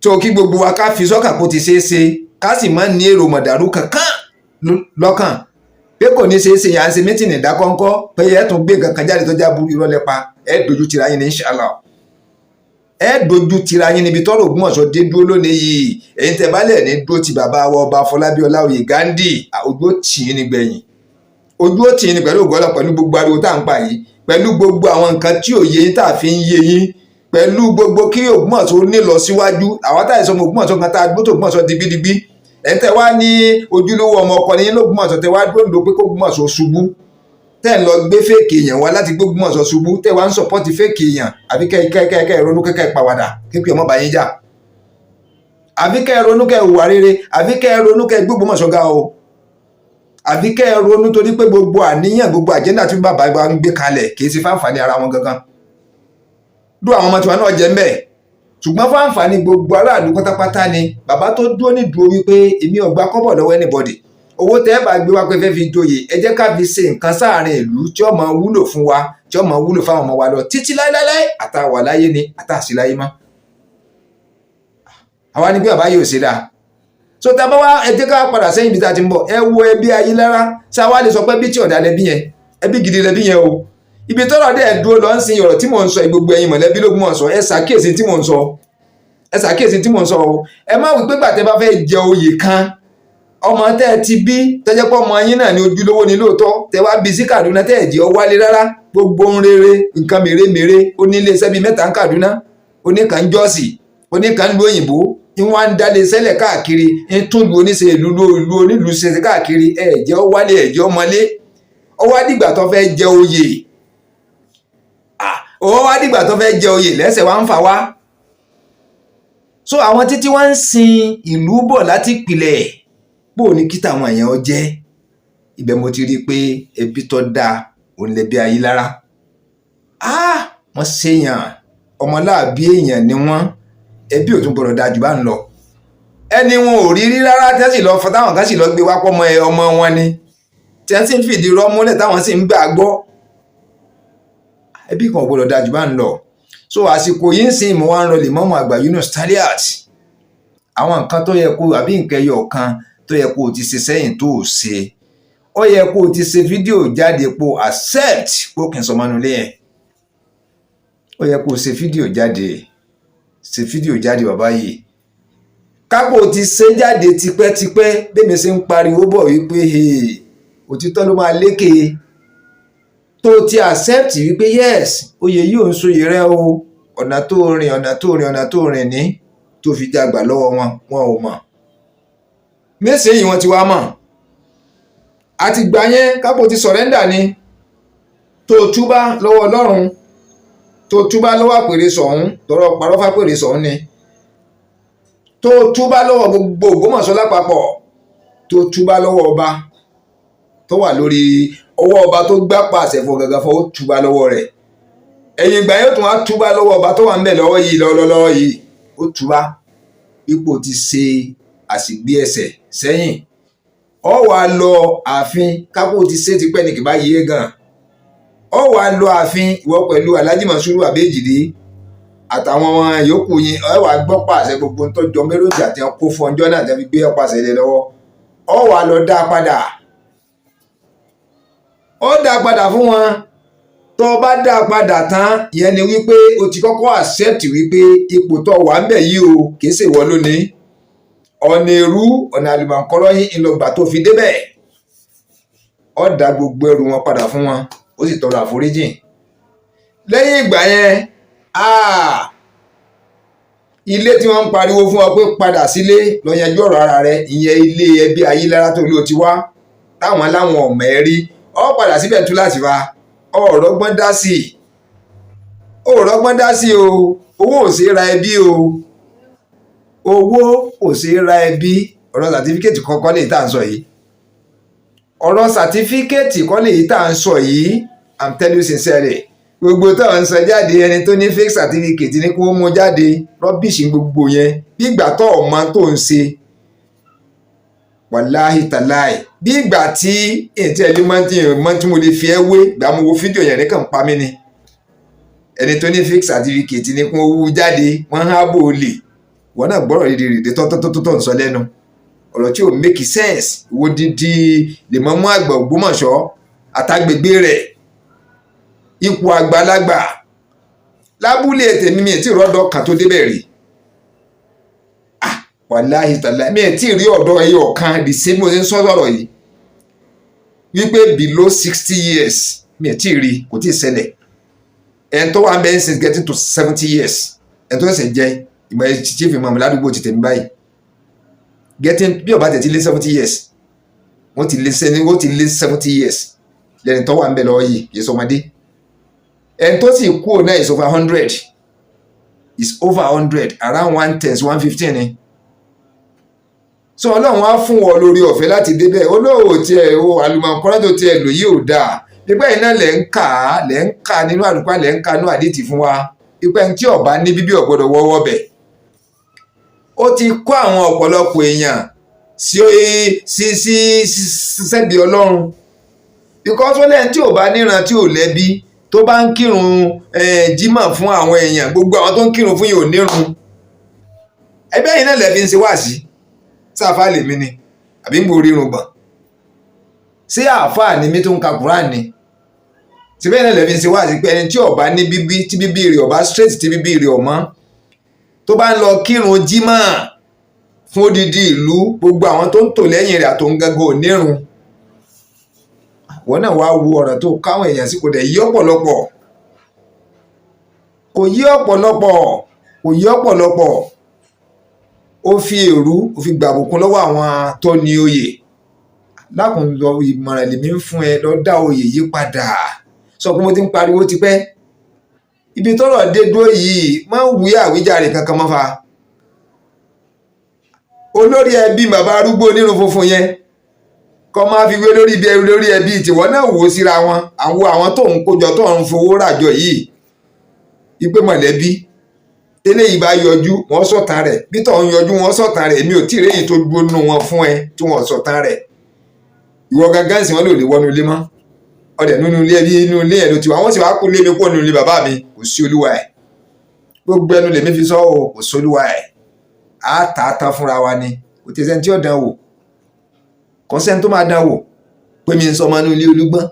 tó kí gbogbo wa ká fi sọ́kàn kó ti ṣeé ṣe ká sì má ní èrò mọ̀dàrú kankan lọ́kàn pé kò ní ṣeé ṣe yà ń ṣe mítìnì ìdákọ́ńkọ́ pé ẹ̀ tún gbé nǹkan kan jáde tó já burú irọ́ lẹ́pa ẹ̀ dojú tira yín ní inshallah ẹ̀ dojú tira yín níbi tọ́rọ̀ Ògbómọ̀ṣọ́ dé dúró lónìí yìí èyí tẹ́ bá lẹ̀ ní dúró ti bàbá wa ọba Afọlábí Ọláoyè Gándì ojú ó tì í nígbẹ̀yìn ojú ó tì í ní pẹ̀lú ògbọ́lọ̀ pẹ̀lú gbogbo ariwo tá à ń pa yìí pẹ̀lú gbogbo àwọn nǹkan tí ò yé yín tá a fi ń yé yín pẹ̀lú gbogbo kí Ògbómọ̀ṣọ́ ní lọ síwájú àwọn táyà sọmọ Ògbómọ̀ṣọ́ kan tá a gbó tó Ògbómọ̀ṣọ́ digbídigbí ẹ̀ ń tẹ́ wá ní ojúlówó ọmọ ọkọ ní Ògbómọ̀ṣọ́ tẹ́ wá dúró pé kó Ògbómọ̀ṣọ́ ṣubú tẹ́ ń lọ gbé fèkì èèyàn wá láti gbé Ògbómọ̀ṣọ́ ṣubú tẹ́ wá ń sọ̀pọ́tì fèkì èèyàn àbí kẹ́ ronú kẹ́ pàwàdà kékeré ọmọ bàyín jà àbí kẹ́ ronú kẹ́ hùwà rere àbí kẹ́ ronú kẹ́ gbé Ògbómọ̀ṣọ́ ga o àbí kẹ́ ẹ ronú torí pé gbogbo àníyàn gbogbo àjẹ́ndà tí bàbá wa ń gbé kalẹ̀ kì í ṣe fáǹfààní ara wọn gangan dún àwọn ọmọ tiwa náà jẹ́ ń bẹ̀ ṣùgbọ́n fáǹfààní gbogbo aráàlú pátápátá ni bàbá tó dúró ní dúró wípé èmi ò gba kọ́bọ̀ lọ́wọ́ anybody owó tẹ́ ẹ bá gbé wá pé fẹ́ fi joyè ẹ jẹ́ ká fi ṣe nǹkan sáàrin ìlú tí ó máa wúlò fún wa tí ó máa wúlò fáwọn ọmọ wa lọ títí láéláé àtàwà láyé ni àtàsí láyé mọ́ àwa ní bí bàbá yóò ṣe dáa so tá a bá wá ẹ jẹ́ ká padà sẹ́yìn bí tá a ti ń bọ̀ ẹ wo ẹbí Ayílára ṣá wá lè sọ pé bí tí ọ̀dà lẹbí yẹn ẹbí gidi lẹbí yẹn o ibi tọ́rọ̀ dẹ̀ dúró lọ ń sin ọ̀rọ̀ tí mò ń sọ gbogbo ẹ̀yin mọ̀lẹ́bí l'Ógbómọ̀ṣọ́ ẹ ṣàkíyèsí tí mò ń sọ o ẹ má wí pé gbàtẹ́ bá fẹ́ jẹ oyè kan ọmọ tẹ́ ẹ ti bí tẹ́jẹ́ pọ́ ọmọ yín náà ní ojúlówó ní lóòótọ́ tẹ́ wá bí sí Kaduna tẹ́ ẹ̀ jẹ́ ọ wálé rárá gbogbo ń rere nǹkan mèremère ó ní iléeṣẹ́ bíi mẹ́ta ń Kaduna oníkan Jọ́ọ̀sì oníkan lu òyìnbó wọ́n ń dálé sẹ́lẹ̀ káàkiri ń tún lu oníṣẹ́ ìlú onílù ṣe káàkiri ẹ̀jẹ̀ ó wálé ẹ̀jẹ̀ ó mọlé ó wá dìgbà tó fẹ́ jẹ oyè lẹ́sẹ̀ wá ń fà wá so àwọn títí wọ́n ń sin ìlú bọ̀ láti ìpìlẹ̀ bó ní kí tàwọn èèyàn jẹ́ ibẹ̀ mo ti rí i pé ẹbí tó dáa òun lẹbí Ayílára wọ́n ṣèyàn ọmọláàbí èèyàn ni wọ́n ẹbí ò tún gbọdọ̀ dájú bá ń lọ ẹni wọn ò rí rárá tẹ́sí lọ fọ táwọn kan sì lọ gbé wá pọ́ ọmọ wọn ni tí wọ́n sì ń fìdí rọ́múlẹ̀ táwọn sì ń gbà gbọ́ ẹbí kan ò gbọdọ̀ dájú bá ń lọ so àsìkò yìí ń sin ìmọ̀ wa ń rọ Lemamu Àgbà Yunus Taliat àwọn nǹkan tó yẹ kó àbí nǹkan ẹyọ kan tó yẹ kó o ti ṣe sẹ́yìn tó o ṣe ó yẹ kó o ti ṣe fídíò jáde pé o accept pé ó kì í sọ mọ́nu lé yẹn ó yẹ kó o ṣe fídíò jáde bàbá yìí kápò ti ṣe jáde tipẹ́tipẹ́ bẹ́ẹ̀ ṣe ń pariwo bọ̀ wípé òtítọ́ ló máa lékè tó ti accept wípé yes oyè yìí ò ń soyè rẹ o ọ̀nà tó rìn ní tó fi dàgbà lọ́wọ́ wọn ò mọ̀ nísìnyí wọn ti wá mọ̀ àti gbà yẹn kápò ti surrender ni tó túbá lọ́wọ́ Ọlọ́run tó túbá lọ́wọ́ àpèrè sọ̀hún tọrọ parọ́ fàpèrè sọ̀hún ni tó túbá lọ́wọ́ gbogbo Ògbómọ̀ṣọ́ lápapọ̀ tó túbá lọ́wọ́ ọba tó wà lórí ọwọ́ ọba tó gbá pàṣẹ fún gàgà fún ó túbá lọ́wọ́ rẹ̀ ẹ̀yìn ìgbà yóò tún wá túbá lọ́wọ́ ọba tó wà ń bẹ̀ lọ́wọ́ yìí lọ́wọ́ yìí ó túbá ipò ti ṣe àsìgbé ẹsẹ̀ sẹ́yìn ọ wà lọ ààfin kápò ti ṣe ti pẹ́ ní kì bá yé gan ọ wà lọ ààfin ìwọ pẹ̀lú Alhaji Monsuru Abejide àtàwọn yòókù yín ọ wà gbọ́ pàṣẹ gbogbo ń tọ́jọ́ mélòdì àti ọkọ̀ fún ọjọ́ náà tẹ́ fi gbé ọpàṣẹ ilé lọ́wọ́ ọ wà lọ dá padà ó dá padà fún wọn tó bá dá padà tán ìyẹn ni wípé o ti kọ́kọ́ accept wípé ipò tó wà ń bẹ̀ yìí o kìí ṣe ìwọ lónìí ọ̀nà èrú ọ̀nà àlùmọ̀kọ́rọ́ yín ìlọgbà tó fi débẹ̀ ó dá gbogbo ẹrù wọn padà fún wọn ó sì tọrọ àforíjìn lẹ́yìn ìgbà yẹn ilé tí wọ́n ń pariwo fún ọ pé padà sílé lọ yanjú ọ̀rọ̀ ara rẹ ìyẹn ilé ẹbí Ayílára tó ló ti wá táwọn láwọn ọmọ ẹ rí ọ padà síbẹ̀ tú láti wá ọ̀rọ̀gbọ́n dá sí o owó ò sí ra ẹbí o owó ò sí ra ẹbí ọ̀rọ̀ sàtífíkẹ́ẹ̀tì kọ́kọ́ lè tá à ń sọ yìí ọ̀rọ̀ sàtífíkẹ́ẹ̀tì kọ́ lè tá à ń sọ yìí I'm telling you sincerely gbogbo tó ń sọ jáde ẹni tó ní fake certificate ní kó mú jáde rọ́bìṣì gbogbo yẹn bí ìgbà tó ọmọ tó ń ṣe wàláhì tàláì bí ìgbà tí ètí ẹ̀lú mọ́ tí mo lè fi ẹ́ wé ìgbà mo wo fídíò yẹn nìkan pa mí ni ẹni tó ní fake certificate ní kó wú jáde wọ́n á bò ó lè wọ́n náà gbọ́rọ̀ rèdèrèdè tọ́tọ́tọ́tọ́ ń sọ lẹ́nu ọ̀rọ̀ tí ò make sense wo dídí Lemamu Àgbà Ògbómọ̀ṣọ́ àtàgbègbè rẹ̀ ipò àgbàlagbà lábúlé tèmi mi tí rọ́dọ̀ kan tó débẹ̀ rí wàláhì tàlá mi tí rí ọ̀dọ́ ẹyọ kan the same mo ṣe ń sọ̀rọ̀ yìí wípé below 60 years mi tí rí kò tí ì ṣẹlẹ̀ ẹni tó wà ń bẹ́ẹ̀ since getting to 70 years ẹni tó ṣẹ̀ṣẹ̀ jẹ́ ìgbà chief imam ládùúgbò ti tèmi báyìí getting bí ọba tẹ̀ ti lé 70 years wọ́n ti lé 70 years lẹ́ni tó wà ń bẹ̀ lọ́wọ́ yìí kì í sọmọdé ẹni tó sì kú náà is over 100 is over 100 around 110 115 ni so ọlọ́run á fún wọn lórí ọ̀fẹ́ láti débẹ̀ olóòwò tiẹ̀ o àlùmọ̀kọ́rọ́ tó tiẹ̀ lò yìí ò dáa nígbà yìí náà lẹ́ ń kà nínú àlùkò lẹ́ ń kà nínú àdìtì fún wa ipa ẹni tí ọba ní bíbí ọ̀gbọ́dọ̀ wọ́wọ́ bẹ̀ ó ti kó àwọn ọ̀pọ̀lọpọ̀ èèyàn sí sẹ́bi ọlọ́run because wọ́n lẹ́yìn tí ò bá níran tí ò lẹ́bi tó bá ń kírun jímọ̀ fún àwọn èèyàn gbogbo àwọn tó ń kírun fún yìí ò nírun ẹgbẹ́ yìí náà lẹ́bi ń ṣe wá sí sáfà lèmi ni àbí ń borí irun gbọ̀n sí àáfàá ni mi tó ń ka Quran ni tí bẹ́ẹ̀ náà lẹ́bi ń ṣe wá sí pé ẹni tí ọba ní bíbí tí bíbí rẹ̀ ọba straight tí bíbí rẹ̀ ọmọ tó bá ń lọ kírun jímọ̀ fún odidi ìlú gbogbo àwọn tó ń tò lẹ́yìn rẹ̀ àtòun gangan ò nírun wọ́n náà wá wo ọ̀rọ̀ tó káwọn èèyàn sí kò dẹ̀ yí ọ̀pọ̀lọpọ̀ ó fi èrú ó fi gbàbùkún lọ́wọ́ àwọn tó ní oyè lákùn lọ ìmọ̀ràn lèmi ń fún ẹ lọ dá oyè yí padà sọ pé mo ti ń pariwo tipẹ́ ibi tọ́rọ̀ dé dúró yìí máa ń wí àwíjàre kankan mọ́ fa olórí ẹbí bàbá arúgbó onírun funfun yẹn kọ́ máa fi wé lórí ẹbí tiwọn náà wò ó síra wọn àwọn tó ń kójọ tó ń fowó ràjọ yìí wípé mọ̀lẹ́bí tẹ́lẹ̀ yìí bá yọjú wọ́n sọ̀tàn rẹ̀ bí tọ̀ ń yọjú wọ́n sọ̀tàn rẹ̀ èmi ò tí ì réyìn tó gbónú wọn fún ẹ tí wọ́n sọ̀tàn rẹ̀ ìwọ gangan sì wọ́n lò lè wọnú ilé mọ́ ọdẹ nínú ilé ẹbí inú ilé ẹ̀ ló ti wá wọ́n sì wá kó lé mi kó nínú ilé bàbá mi kò sí olúwa ẹ̀ gbogbo ẹnu lèmi fi sọ ọ́ kò sí olúwa ẹ̀ á tà á tán fúnra wa ni kò tí sẹ́ni tí ó dán wò kọ́sẹ́ni tó máa dán wò pé mi ń sọ ọmọ inú ilé olúgbọ́n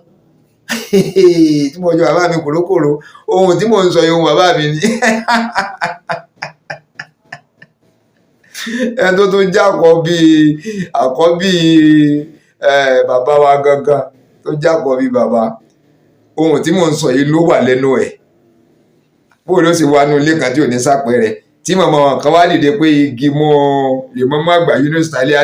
tí mo jọ bàbá mi kòrókòró ohun tí mò ń sọ ohun bàbá mi ni ẹni tó tún jẹ́ àkọ́bí bàbá wa gangan tó jẹ́ àkọ́bí bàbá ohun tí mò ń sọ yìí ló wà lẹ́nu ẹ̀ bóyá ló sì wá nínú ilé kan tí ò ní sápẹ́rẹ́ tí màmá wọn kan wá dìde pé igi mọ́ Lemamu Àgbà Sile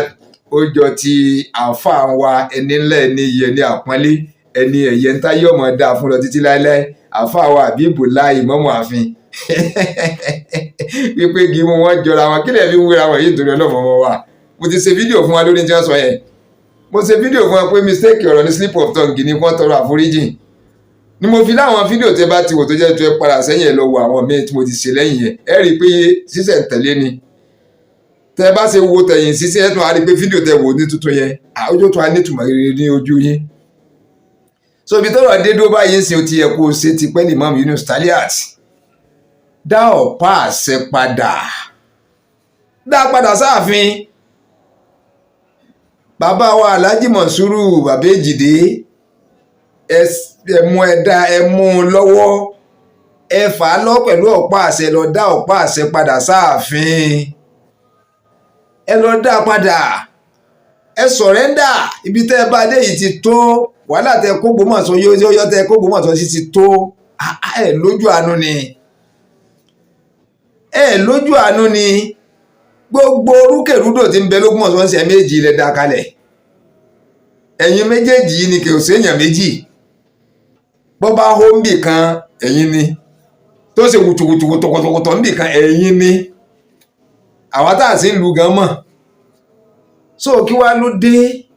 ó jọ ti àáfàá wa ẹni ńlá ẹni yẹ ní àpọ́nlé ẹni ẹ̀yẹ ń táyé ọmọ dáa fún lọ títí láéláé àáfàá wa àbíbù láì mọ́mọ́ àfin wípé gímú wọn jọra wọn kílẹ̀ fi ń wéra wọn yìí torí ọlọ́mọ wọn wà mo ti ṣe fídíò fún wa lórí tí wọ́n sọ yẹn mo ṣe fídíò fún wa pé mistake ọ̀rọ̀ ní slip of tongue ní wọ́n tọrọ àforíjì ni mo fi láwọn fídíò tẹ bá ti wò tó jẹ́ tó ẹ padà sẹ́yìn ẹ lọ wo àwọn míì tí mo ti ṣe lẹ́yìn yẹn ẹ rí i pé ṣíṣẹ̀ ń tẹ̀lé ni tẹ bá ṣe wo tẹ̀yìn ṣíṣẹ́ ẹ tún á rí i pé fídíò tẹ wò ní tuntun yẹn ojú tó á ní ìtumọ̀ rere ní ojú yín so ibi tọ́rọ̀ dé dó báyìí ń sin ti yẹ kó o ṣe ti pẹ́ Lemamu Sile dá ọ̀pá àṣẹ padà sáàfin bàbá wa Alhaji Monsuru bàbá Èjìdé ẹmú ẹ̀dá ẹmú lọ́wọ́ ẹ fà á lọ pẹ̀lú ọ̀pá àṣẹ lọ dá ọ̀pá àṣẹ padà sáàfin ẹ lọ dá padà ẹ sọ̀rẹ́ndà ibi tẹ́ ẹ bá dé yìí ti tó wàhálà tẹ kó Ògbómọ̀ṣọ́ yóyọ́ tẹ kó Ògbómọ̀ṣọ́ sí ti tó ẹ lójú àánú ni gbogbo orúkèrúdò tí ń bẹ l'Ógbómọ̀ṣọ́ ń ṣe méjì ilẹ̀ dá kalẹ̀ ẹ̀yin méjèèjì yìí ni kò séèyàn méjì bọ́ bá hóńbì kan ẹ̀yin ni tó ṣe wùtùwùtùwùtùwùtù nìkan ẹ̀yin ni àwọn tá à sí ń lu gan mọ̀. So kí wá ló dé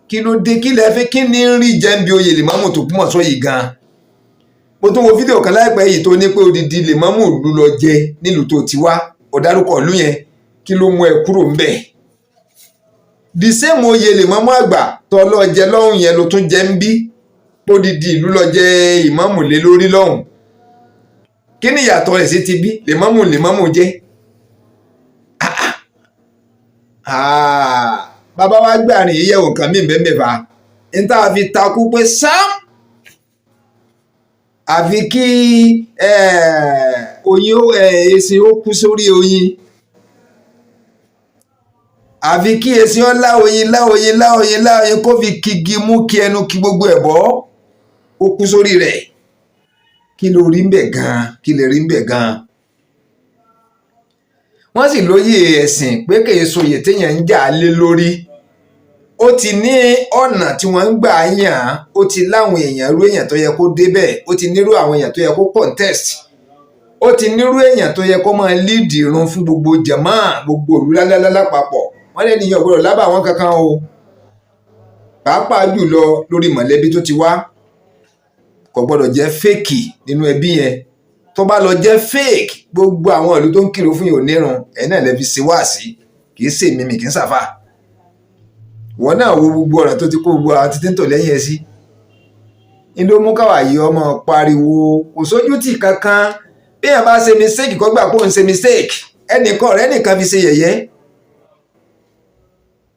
kí lẹ fẹ́ kí ní rí jẹ́ǹbi oyè Lemamu tó Ògbómọ̀ṣọ́ yìí gan. Mo tún wo fídíò kan láìpẹ́ yìí tó ní pé odidi Lemamu ìlú lọ jẹ nílùú tó ti wá ọ̀dárúkọ ìlú yẹn kí ló mú ẹ kúrò ńbẹ̀. The same oyè Lemamu àgbà tó lọ jẹ lọ́hùn yẹn ló tún jẹ ń bí odidi ìlú lọ jẹ ìmáàmù lé lórí lọ́hùn. Kí ni ìyàtọ̀ rẹ̀ sí ti bí Lemamu jẹ́. Bàbá wa gbé àrìn yíyẹ̀wò nǹkan mí bẹ́ẹ̀ mẹ́fà ń tá a fi takú pé sáà àfi kí oyin èsì ó kú sórí oyin àfi kí èsì ó láoyin kó fi kigi mú kí ẹnu kí gbogbo ẹ̀ bọ́ ó kú sórí rẹ̀. Kí ló rí ń bẹ̀ gan-an kí lè rí ń bẹ̀ gan-an. Wọ́n sì lóye ẹ̀sìn pé kèé soyè téèyàn ń jà lé lórí. Ó ti ní ọ̀nà tí wọ́n ń gbà yàn án, ó ti láwọn èèyàn irú èèyàn tó yẹ kó débẹ̀, ó ti nírú àwọn èèyàn tó yẹ kó contest, ó ti nírú èèyàn tó yẹ kó máa lead irun fún gbogbo jàmáà gbogbo òlú lálálálá papọ̀. Wọ́n lè níyàn gbọ́dọ̀ lábà wọn kankan o, pàápàá jùlọ lórí mọ̀lẹ́bí tó ti wá kò gbọ́dọ̀ jẹ́ fake nínú ẹbí yẹn. Tó bá lọ jẹ́ fake gbogbo àwọn ìlú tó ń kírun fún yìí ò nírun ẹ̀ náà lè fi ṣe wáàsí kì í ṣèmi mi kì í ṣàfà. Wọ́n náà wo gbogbo ọ̀rọ̀ tó ti kó gbogbo àwọn títí ń tò lẹ́yìn ẹ sí. Ní ló mú káwá yìí ọmọ pariwo kò sójú tì kankan bí èèyàn bá ṣe mistake kó gbà pé òun ṣe mistake. Ẹnìkan ọ̀rẹ́ nìkan fi ṣe yẹ̀yẹ́,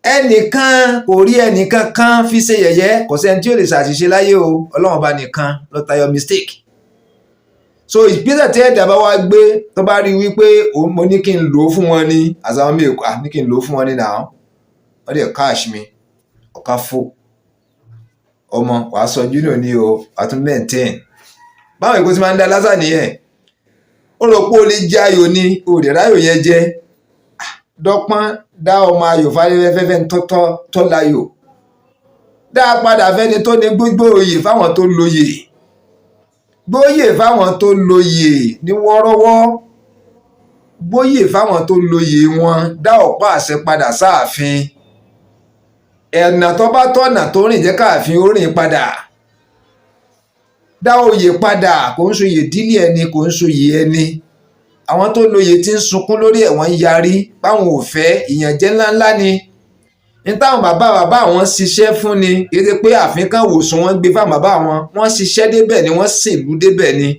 ẹnìkan kò rí ẹnìkan kan fi ṣe yẹ̀yẹ́. Kò sẹ́ni tí ò lè ṣàṣìṣe láyé o, Ọlọ́run bá nìkan ló tayọ mistake. So ìgbésẹ̀ tí ẹ̀dá bá wá gbé tó bá rí wípé mo ní kí n lò ó fún wọn ni àtàwọn mi ní kí n lò ó fún wọn ni náà wọ́n dẹ̀ cash mi ọ̀ká fò ọmọ wàá sọ júnior ní o wàá tún maintain. Báwọn èkó ti máa ń dá lásà nìyẹn. Ó rò pé o lè jẹ ayò ni o lè ráyò yẹn jẹ. Dọ́pọ́n dá ọmọ ayò fáfẹ́fẹ́ tọ́ láyò. Dá a padà fẹ́ni tó ní gbogbo oyè fáwọn tó lóye. Gbóyè fáwọn tó lóye ní wọ́rọ́wọ́. Gbóyè fáwọn tó lóye wọn. Dá ọ̀pá àṣẹ padà sáàfin. Ẹ̀nà tó bá tọ̀nà tó rìn jẹ́ káàfin ó rìn padà. Dá oyè padà kò ń soyè dílé ẹni kò ń soyè ẹni. Àwọn tó lóye tí ń sunkún lórí ẹ̀ wọ́n ń yarí báwọn ò fẹ́ ìyànjẹ ńláńlá ni. Ní táwọn bàbá àwọn ṣiṣẹ́ fún ni kì í ṣe pé àfin kan wòsàn wọn gbé fáwọn bàbá wọn. Wọ́n ṣiṣẹ́ débẹ̀ ni wọ́n ṣèlú débẹ̀ ni.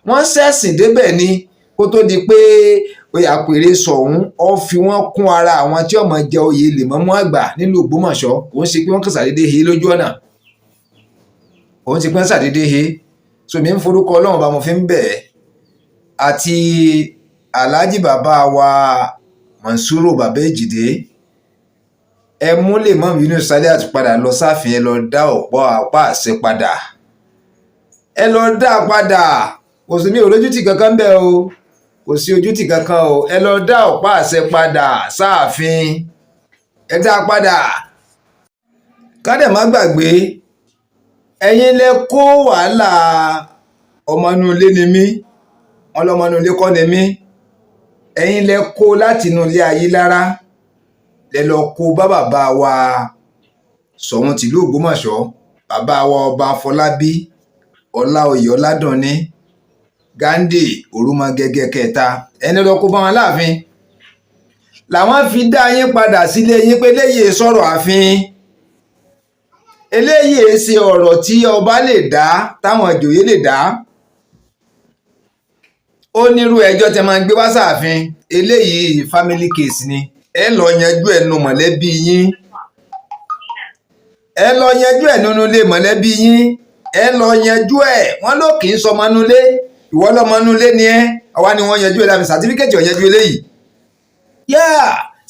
Wọ́n ṣẹ̀sìn débẹ̀ ni kó tó di pé oyè àpèrè sọ̀hún ọ fi wọ́n kún ara àwọn tí ọmọ jẹ oyè Lemamu àgbà nílùú Ògbómọ̀ṣọ́. Òun ṣe pé wọ́n kàn ṣàdédé he lójú ọ̀nà. Òun ṣe pé wọ́n ṣàdédé he. So mi ń forúkọ Ọlọ́run bá mo fi ń bẹ̀ ẹ́ àti Alhaji bàbá wa Mansuru bàbá Èjìdé ẹ mú Lemamu Yunus Sile padà lọ sáfin ẹ lọ dá ọ̀pá àṣẹ padà. Ẹ lọ dá padà kò sí mi ò lójútì kankan bẹ́ẹ̀ o kò sí ojútì kankan o. Ẹ lọ dá ọ̀pá àṣẹ padà sáàfin ẹ dá padà. Kádẹ̀ má gbàgbé ẹ̀yin lẹ kó wàhálà ọmọ inú ilé ni mí wọn lọmọ inú ilé kọ́ ni mí. Ẹ̀yin lẹ kó láti inú ilé ayé lára lẹ lọ kó bá bàbá wa Ṣọ̀ún tìlú Ògbómọ̀ṣọ́ bàbá wa ọba Afọlábí Ọláoyè Ọládùnní Gándì Òrúmọgẹgẹ kẹta ẹni lọ kó bá wọn láàfin. Làwọn fi dá yín padà sílé yín pé eléyìí sọ̀rọ̀ àfin. Eléyìí ṣe ọ̀rọ̀ tí ọba lè dá táwọn ìjòyè lè dá. Ó nírú ẹjọ́ tẹ máa gbé wá sáàfin eléyìí family case ni. Ẹ lọ yanjú ẹnu mọ̀lẹ́bí yín. Ẹ lọ yanjú ẹ̀ nínú ilé mọ̀lẹ́bí yín. Ẹ lọ yanjú ẹ̀ wọ́n ló kì í sọmọ inú ilé ìwọ lọmọ inú ilé ni ẹ àwa ni wọ́n yanjú ẹ̀ láàfin sàtífíkẹ́tì ò yanjú eléyìí.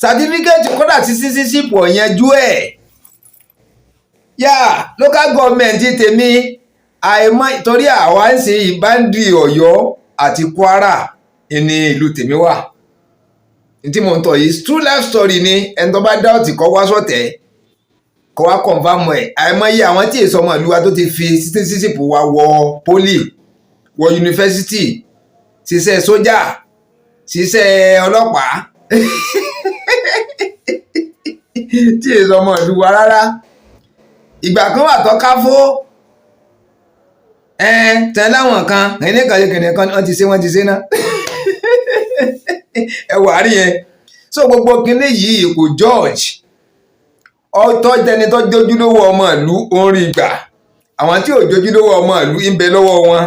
Sàtífíkẹ́tì kódà ti citizenship ò yanjú ẹ̀. Local government tèmi àìmọ́ torí àwa ń ṣe ìbáǹdì Ọ̀yọ́ àti Kwara ní ìlú tèmi wà. Tí mo ń tọ̀ yìí true life story ni ẹni tó bá dá ọ̀tí kọ́ wá sọ̀tẹ̀ kọ́ wá confam ẹ̀. Àìmọye àwọn tí èso ọmọ ìlú wa tó ti fi citizenship wa wọ poli wọ yunifásitì ṣiṣẹ́ sójà ṣiṣẹ́ ọlọ́pàá tí èso ọmọ ìlú wa rárá. Ìgbà kan wà tó káfó tẹ láwọn kan ẹni kan kìnìún kan wọ́n ti ṣe náà ẹ wà á rí yẹn. So gbogbo kinní yìí kò George ọtọ́ jẹni tó jójúlówó ọmọ ìlú orin ìgbà àwọn tí ò jójúlówó ọmọ ìlú ń bẹ lọ́wọ́ wọn.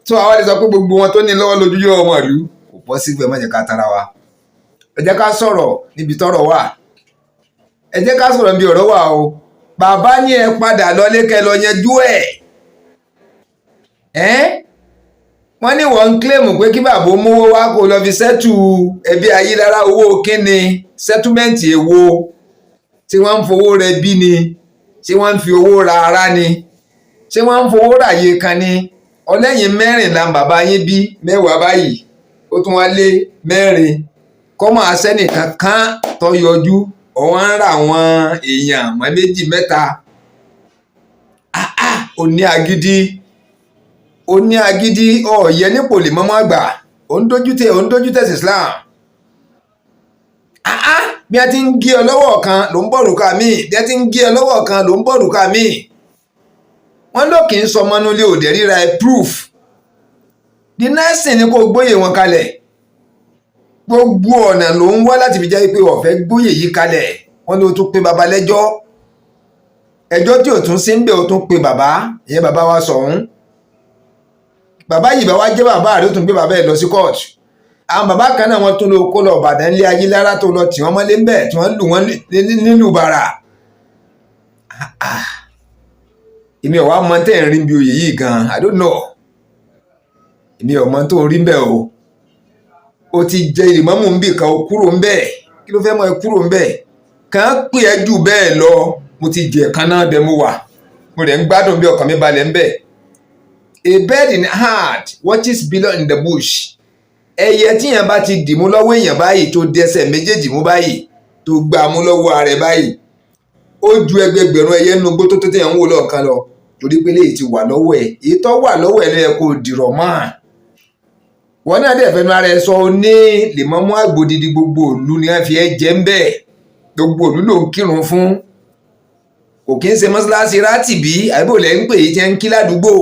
So àwọn lè sọ pé gbogbo wọn tó ní lọ́wọ́ lójúlówó ọmọ ìlú kò pọ̀ sí pé ẹ má jẹ́ ká tara wa. Ẹ jẹ́ ká sọ̀rọ̀ níbi tọ́rọ̀ wà. Ẹ jẹ́ ká sọ̀rọ̀ níbi ọ̀rọ̀ wà o. Bàbá ní ẹ padà lọlé kẹ́ lọ yanjú ẹ̀. Wọ́n ní wọ́n ń kílèmù pé kí bàbá mówó wá kó lọ fi sẹ́tù ẹbí Ayílára owó kíni sẹ́túmẹ̀ǹtì èwo tí wọ́n ń fowó rẹ bí ni tí wọ́n ń fi owó ra ara ni tí wọ́n ń fowó ràyè kan ni. Ọlẹ́yìn 14 bàbá yín bí 10 báyìí ó tún wá lé 4 kọ́ máa sẹ́nìkan kan tó yọjú ọ̀wọ́n ń ra àwọn èèyàn mọ́ 2 mẹ́ta. Ó ní agídí ọ̀yẹ́ nípò Lemamu àgbà ó ń dójú tẹ̀sí Islam. Bí a ti ń gé ọ lọ́wọ́ kan ló ń bọ̀rùka míì bí a ti ń gé ọ lọ́wọ́ kan ló ń bọ̀rùka míì. Wọ́n ló kì í sọ ọmọ nulẹ̀ òde ríra ẹ proof. The next thing ni kò gbóyè wọn kalẹ̀. Gbogbo ọ̀nà ló ń wá láti fi jẹ́ pé ọ̀fẹ́ gbóyè yìí kalẹ̀. Wọ́n ló tún pe bàbá lẹ́jọ́. Ẹjọ́ tí ò tún sí ń bẹ̀ ó tún pe bàbá ìyẹn bàbá wa sọ̀hún. Bàbá yìí bá wá jẹ́ bàbá rẹ̀ ó tún gbé bàbá ẹ̀ lọ sí court. Àwọn bàbá kan náà wọ́n tún lọ kó lọ Ìbàdàn ilé Ayílára tó lọ tì wọ́n mọ́lé ńbẹ̀ tí wọ́n lù wọ́n nílùú bàrà. Èmi ò wá mọ tẹ́ ń rí bí oyè yìí gan I don't know. Èmi ò mọ tó ń rí bẹ́ẹ̀ o. O ti jẹ ìmọ̀mù ń bì kan o kúrò ń bẹ́ẹ̀ kí ló fẹ́ mọ ẹ kúrò ń bẹ́ẹ̀ kàn pè ẹ́ jù bẹ́ẹ̀ lọ. Mo ti jẹ kan náà bẹ́ẹ̀ mo wà mo rẹ̀ ń gbádùn bí ọkàn mi balẹ̀ ń bẹ́ẹ̀. A bird in hand watches below in the bush. Ẹyẹ tíyàn bá ti dìmú lọ́wọ́ èèyàn báyìí tó dẹsẹ̀ méjèèjì mú báyìí tó gbà mú lọ́wọ́ ààrẹ báyìí ó ju ẹgbẹgbẹ̀rún ẹyẹ nínú gbó tó téèyàn ń wò lọ́ọ̀kan lọ torí pé léyìí ti wà lọ́wọ́ ẹ̀ èyí tó wà lọ́wọ́ ẹ̀ ló yẹ kó dìrọ̀ mọ́. Wọ́n náà dẹ̀ fẹ́nu ara ẹ sọ ní Lemamu àgbòdìdí gbogbo òlu ni wọ́n fi ẹ́ jẹ́ ń bẹ̀ gbogbo òlu ló ń kírun fún kò kí ń ṣe mọ́ṣáláṣí rátìbí àbíbò lẹ́ ń pè é jẹ́ ń kí ládùúgbò.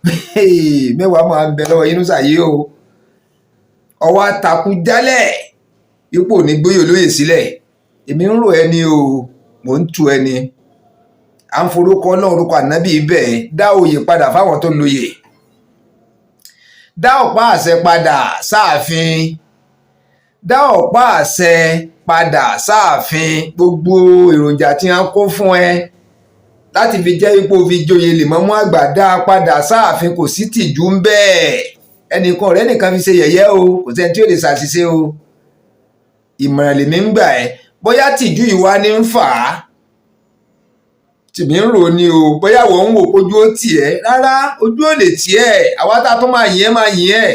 10 máa ń bẹ lọ́wọ́ yín sàyé o. Ọwọ́ àtàkù jálẹ̀ ipò ní gbóyè olóyè sílẹ̀. Èmi ń rò ẹni o mò ń tu ẹni. À ń forúkọ náà orúkọ ànábì ibẹ̀ dá oyè padà fáwọn tó lóyè. Dá ọ̀pá àṣẹ padà sáàfin. Dá ọ̀pá àṣẹ padà sáàfin. Gbogbo èròjà tí wọ́n kó fún ẹ láti fi jẹ́ ipò fi joyè Lemamu àgbà dá padà sáàfin kò sí tìjú ń bẹ́ẹ̀. Ẹnìkan ọ̀rẹ́ nìkan fi ṣe yẹ̀yẹ́ o kò sẹ́ni tí ó lè ṣàṣìṣe o. Ìmọ̀ràn lèmi ń gbà ẹ́ bóyá tìjú ìwà ni ń fà á. Tìmí ń rò ní o bóyá wọ́n ń wò ojú ó tì ẹ́ rárá ojú ò lè tì ẹ́ àwa tá a tún máa yìn ẹ́ máa yìn ẹ́.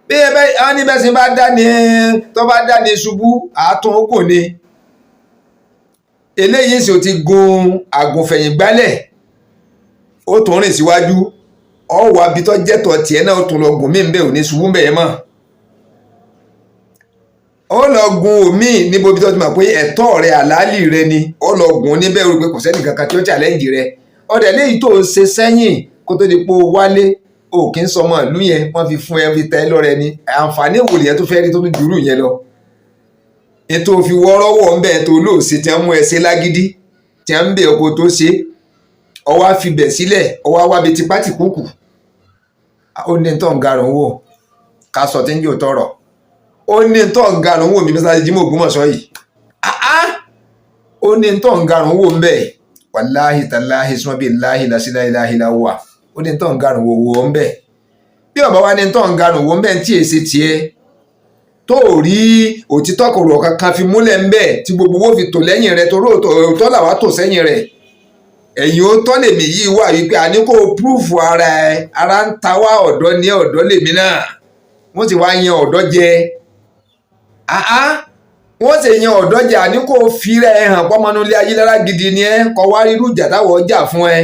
Bí wọ́n ní bẹ́sìn bá dáni tó bá dáni ṣubú àátún ó kò ní. Eléyìí sì ó ti gun àgùnfẹ̀yìn gbálẹ̀ ó tún rìn síwájú ọwọ́ abitọ́ jẹ́tọ̀ tiẹ̀ náà ó tún lọ gùn mí ń bẹ̀ ò ní ṣubú ń bẹ̀ yẹn mọ́. Ó lọ gun omi níbo bí tó ti mọ̀ pé ẹ̀tọ́ rẹ àlàálì rẹ ni ó lọ gun níbẹ̀ rò pé kò sẹ́ni kankan tí ó challenge rẹ. Ọ̀dẹ̀ léyìí tó ṣe sẹ́yìn kó tó di pé ó wálé o kì í sọmọ ìlú yẹn wọ́n fi fún ẹ fi tẹ́ lọ́rẹ ni àǹfààní ìwòlì yẹn tó fẹ́ rí tó tún jùlù yẹn lọ. Ètò òfin wọ́ọ́rọ́wọ́ ń bẹ̀ tó lóòsì tí wọ́n mú ẹ ṣe lágídí tí wọ́n ń bẹ̀ ọkọ̀ tó ṣe ọwọ́ á fi bẹ̀ sílẹ̀ ọwọ́ á wá bi tipátì kúkù. Ó ní tó ń garùn wò ká sọ tí ń jò tọrọ ó ní tó ń garùn wò mi bí sáà jí mọ́ Ògbómọ̀ṣọ́ yìí ó ní tó ń garùn wò ń bẹ̀ wàláhì tàláhì sọ́bì láhì lásìláhì láwà ó ní tó ń garùn wò ń bẹ̀ bí ọba wa ní tó ń garùn wò ń bẹ̀ tí èsì tiẹ̀ tó rí òtítọ́ kòrò kankan fi múlẹ̀ ń bẹ̀ tí gbogbo owó fi tò lẹ́yìn rẹ̀ torí òótọ́ làwa tò sẹ́yìn rẹ̀ ẹ̀yìn ó tọ́ lèmi yìí wà wípé a ní kó púrúfù ara ẹ ara ń ta wá ọ̀dọ́ ní ọ̀dọ́ lèmi náà wọ́n ti wá yan ọ̀dọ́ jẹ wọ́n sì yan ọ̀dọ́ jẹ àní kó fi rẹ̀ hàn pọ́nmọ́nulẹ̀ Ayílára gidi ni ẹ kọ́ wá rírú ìjà táwọ̀ ọjà fún ẹ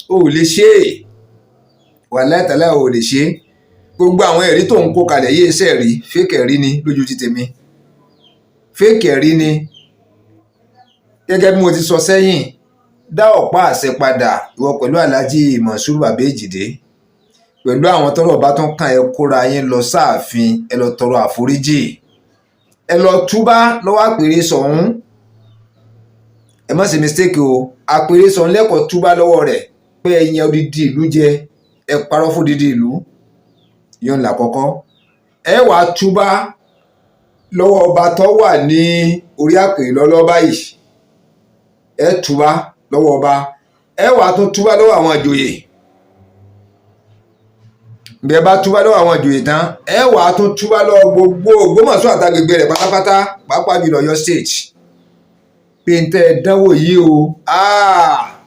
o ò lè ṣe wàláhì tàláhì ò lè ṣe gbogbo àwọn ẹ̀rí tó ń kó kalẹ̀ yé iṣẹ́ rí fake ẹ̀rí ni lójú ti tèmi fake ẹ̀rí ni gẹ́gẹ́ bí mo ti sọ sẹ́yìn dá ọ̀pá àṣẹ padà ìwọ pẹ̀lú Alhaji Monsuru Baba Ejide pẹ̀lú àwọn tọ́rọ̀ bá tún kàn ẹ kóra yín lọ sáàfin ẹ lọ tọrọ àforíjì ẹ lọ túbá lọ́wọ́ àpèrè sọ̀hún ẹ má ṣe mistake o àpèrè sọ̀hún lẹ́kọ̀ọ́ túbá lọ́wọ́ rẹ̀ pé ẹ̀yin odidi ìlú jẹ ẹ parọ́ fún odidi ìlú yóò là kọ́kọ́ ẹ wàá túbá lọ́wọ́ ọba tó wà ní orí àpèrè lọ́lọ́ báyìí ẹ túbá lọ́wọ́ ọba ẹ wàá tún túbá lọ́wọ́ àwọn ìjòyè bí ẹ bá túbá lọ́wọ́ àwọn ìjòyè tán ẹ wàá tún túbá lọ́wọ́ gbogbo Ògbómọ̀ṣọ́ àtàgbègbè rẹ̀ pátápátá pàápàá jùlọ Ọ̀yọ́ state pé n tẹ́ ẹ dánwò yìí o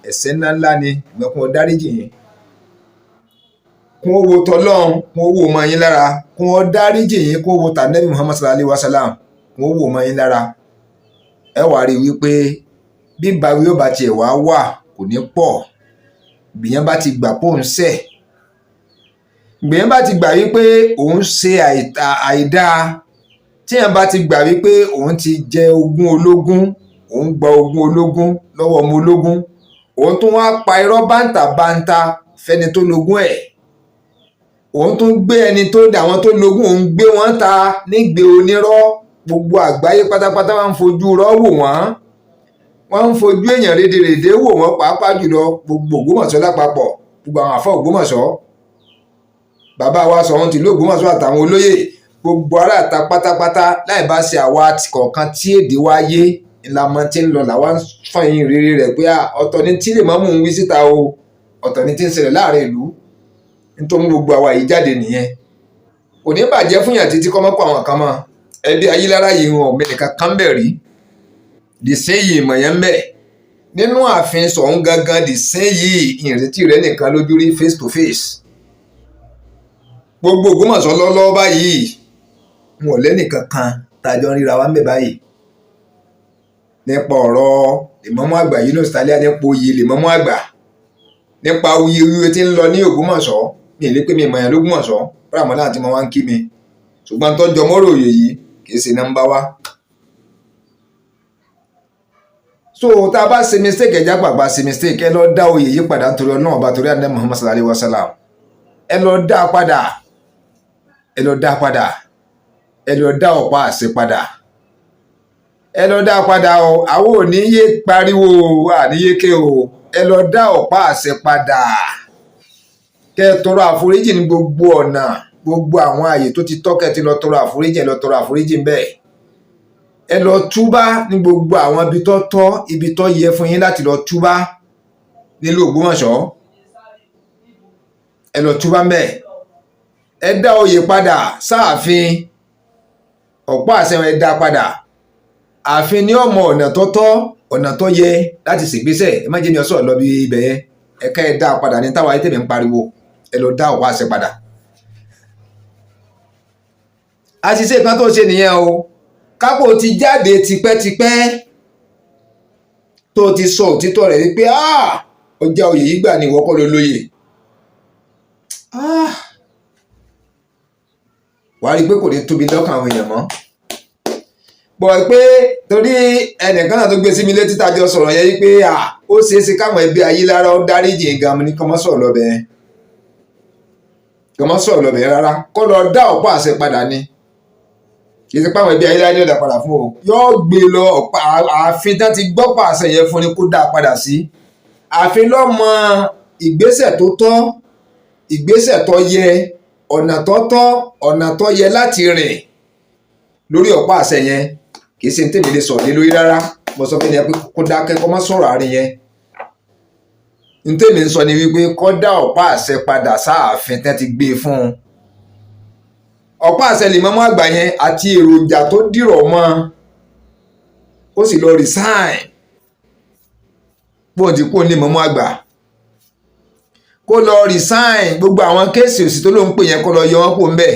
ẹ̀ṣẹ̀ ńláńlá ni ìgbẹ́kùn ọ̀dáríjì yẹn kún owó tọlọ́run kún owó ọmọ yín lára kún ọ̀dáríjì yín kún owó tànẹ́bí Muhammad sallallahu alayhi wa sallam kún owó ọmọ yín lára ẹ wàá rí i wípé bí báwí ó bá tiẹ̀ wá wà kò ní pọ̀ gbìyànjú bá ti gbà pé òun ṣẹ̀ gbìyànjú bá ti gbà wípé òun ṣe àìdáa tíyàn bá ti gbà wípé òun ti jẹ ogún ológun òun gba ogún ológun lọ́wọ́ ọmọ ológun òun tún wá pa irọ́ bántàbántà fẹ́ni tó lógún ẹ̀ òun tún gbé ẹni tó dà wọ́n tó lógún òun gbé wọ́n ta nígbè onírọ́ gbogbo àgbáyé pátápátá wọ́n ń fojú rọ́ wò wọ́n ń fojú èèyàn rédèrèdè wò wọ́n pàápàá jùlọ gbogbo Ògbómọ̀ṣọ́ lápapọ̀ gbogbo àwọn àfọ Ògbómọ̀ṣọ́ bàbá wa sọ wọn ti lé Ògbómọ̀ṣọ́ àtàwọn olóyè gbogbo aráàta pátápátá láì bá ṣe àwa kọ̀ọ̀kan tí èdè wa yé ìlànà tí ń lọ làwa ń fọyín rere rẹ̀ pé ọ̀tọ̀ ni tí Lemamu ń wí síta o ọ̀tọ̀ ni tí ń ṣẹlẹ̀ láàrin ìlú nítorí gbogbo àwa yìí jáde nìyẹn kò ní bàjẹ́ fún yàn títí kọ́mọ́pọ̀ àwọn kan mọ́ ẹbí Ayílára yìí wọn ọ̀mẹ́nìkan kan bẹ̀ rí dìsẹ́ yìí ìmọ̀ yẹn ń bẹ̀ nínú ààfin Ṣọ̀ún gangan dìsẹ́ yìí ìrètí rẹ̀ nìkan lójú rí face to face gbogbo Ògbómọ̀ṣọ́ lọ́lọ́ báyìí wọn ò lẹ́nìkan kan tàjọ ríra wa ń bẹ̀ báyìí nípa ọ̀rọ̀ Lemamu àgbà yìí ló sálẹ̀ nípa oyè Lemamu àgbà nípa wuyewuye tí ń lọ ní Ògbómọ̀ṣọ́ mi ì lè pé mi ìmọ̀ yẹn lÓgbómọ̀ṣọ́ fúnra láti mọ wá ń kí mi ṣùgbọ́n tó jọ mọ́rọ̀ òye yìí kì í ṣe nọ́mbà wá. so tá a bá ṣe mistake ẹja gbàgbà ṣe mistake ẹ lọ dá oyè yìí padà nítorí Ọlọ́run ọba torí àná Muhammad sallallahu alayhi wa sallam ẹ lọ dá padà ẹ lọ dá padà ẹ lọ dá ọ̀pá àṣẹ padà ẹ lọ dá padà o àwọn ò ní yé pariwo àníyé ké o ẹ lọ dá ọ̀pá àṣẹ padà kẹ tọrọ àforíjì ní gbogbo ọ̀nà gbogbo àwọn ààyè tó ti tọ́kẹ́ ti lọ tọrọ àforíjì ẹ lọ tọrọ àforíjì ń bẹ́ẹ̀ ẹ lọ túbá ní gbogbo àwọn ibi tó tọ́ ibi tó yẹ fún yín láti lọ túbá nílùú Ògbómọ̀ṣọ́ ẹ lọ túbá ń bẹ́ẹ̀ ẹ dá oyè padà sáàfin ọ̀pá àṣẹ ẹ dá padà ààfin ní ọmọ ọ̀nà tó tọ́ ọ̀nà tó yẹ láti ṣègbésẹ̀ ẹ má jẹ́ mi ọ̀sọ̀ lọ bí ibẹ̀ yẹn ẹ̀ka ẹ dá padà ní táwa ayé tèmi ń pariwo ẹ lọ dá ọ̀pá àṣẹ padà. àṣìṣe kan tó ṣe nìyẹn o kápò ti jáde tipẹ́tipẹ́ tó ti sọ òtítọ́ rẹ̀ wípé ọjà oyè yìí gbà ní ìwọ kọ́ ló lóye wàá rí i pé kò ní tóbi lọ́kàn àwọn èèyàn mọ́ bọ̀ pé torí ẹnìkan náà tó gbé sí mi létí tájọ sọ̀rọ̀ yẹn wípé ó ṣeéṣe káwọn ẹbí Ayílára ó dáríjì gan ní kọ́mọ́ sọ̀rọ̀ lọ́bẹ̀ rárá kó lọ dá ọ̀pá àṣẹ padà ni kì í ṣe páwọn ẹbí Ayílára ní ọ̀dà padà fún o yóò gbé lọ ọ̀pá ààfin tán ti gbọ́pọ̀ àṣẹ yẹn fún ni kó dá padà sí ààfin lọ́mọ ìgbésẹ̀ tó tọ́ ìgbésẹ̀ tó yẹ ọ̀nà tó tọ́ ọ̀nà tó yẹ láti rìn lórí ọ̀pá àṣẹ yẹn kì í ṣe ní tèmi lè sọ̀rọ̀ lé lórí rárá mo sọ fún yẹn pé kó dákẹ́ kó má sọ̀rọ̀ àárín yẹn ní tèmi ń sọ ni wípé kó dá ọ̀pá àṣẹ padà sáàfin tẹ́ ti gbé e fún un ọ̀pá àṣẹ Lemamu àgbà yẹn àti èròjà tó dìrọ̀ mọ́ ó sì lọ resign bóun ti kú ní Lemamu àgbà kó lọ resign gbogbo àwọn kéèsì òsì tó ló ń pè yẹn kó lọ yọ wọn kó ń bẹ̀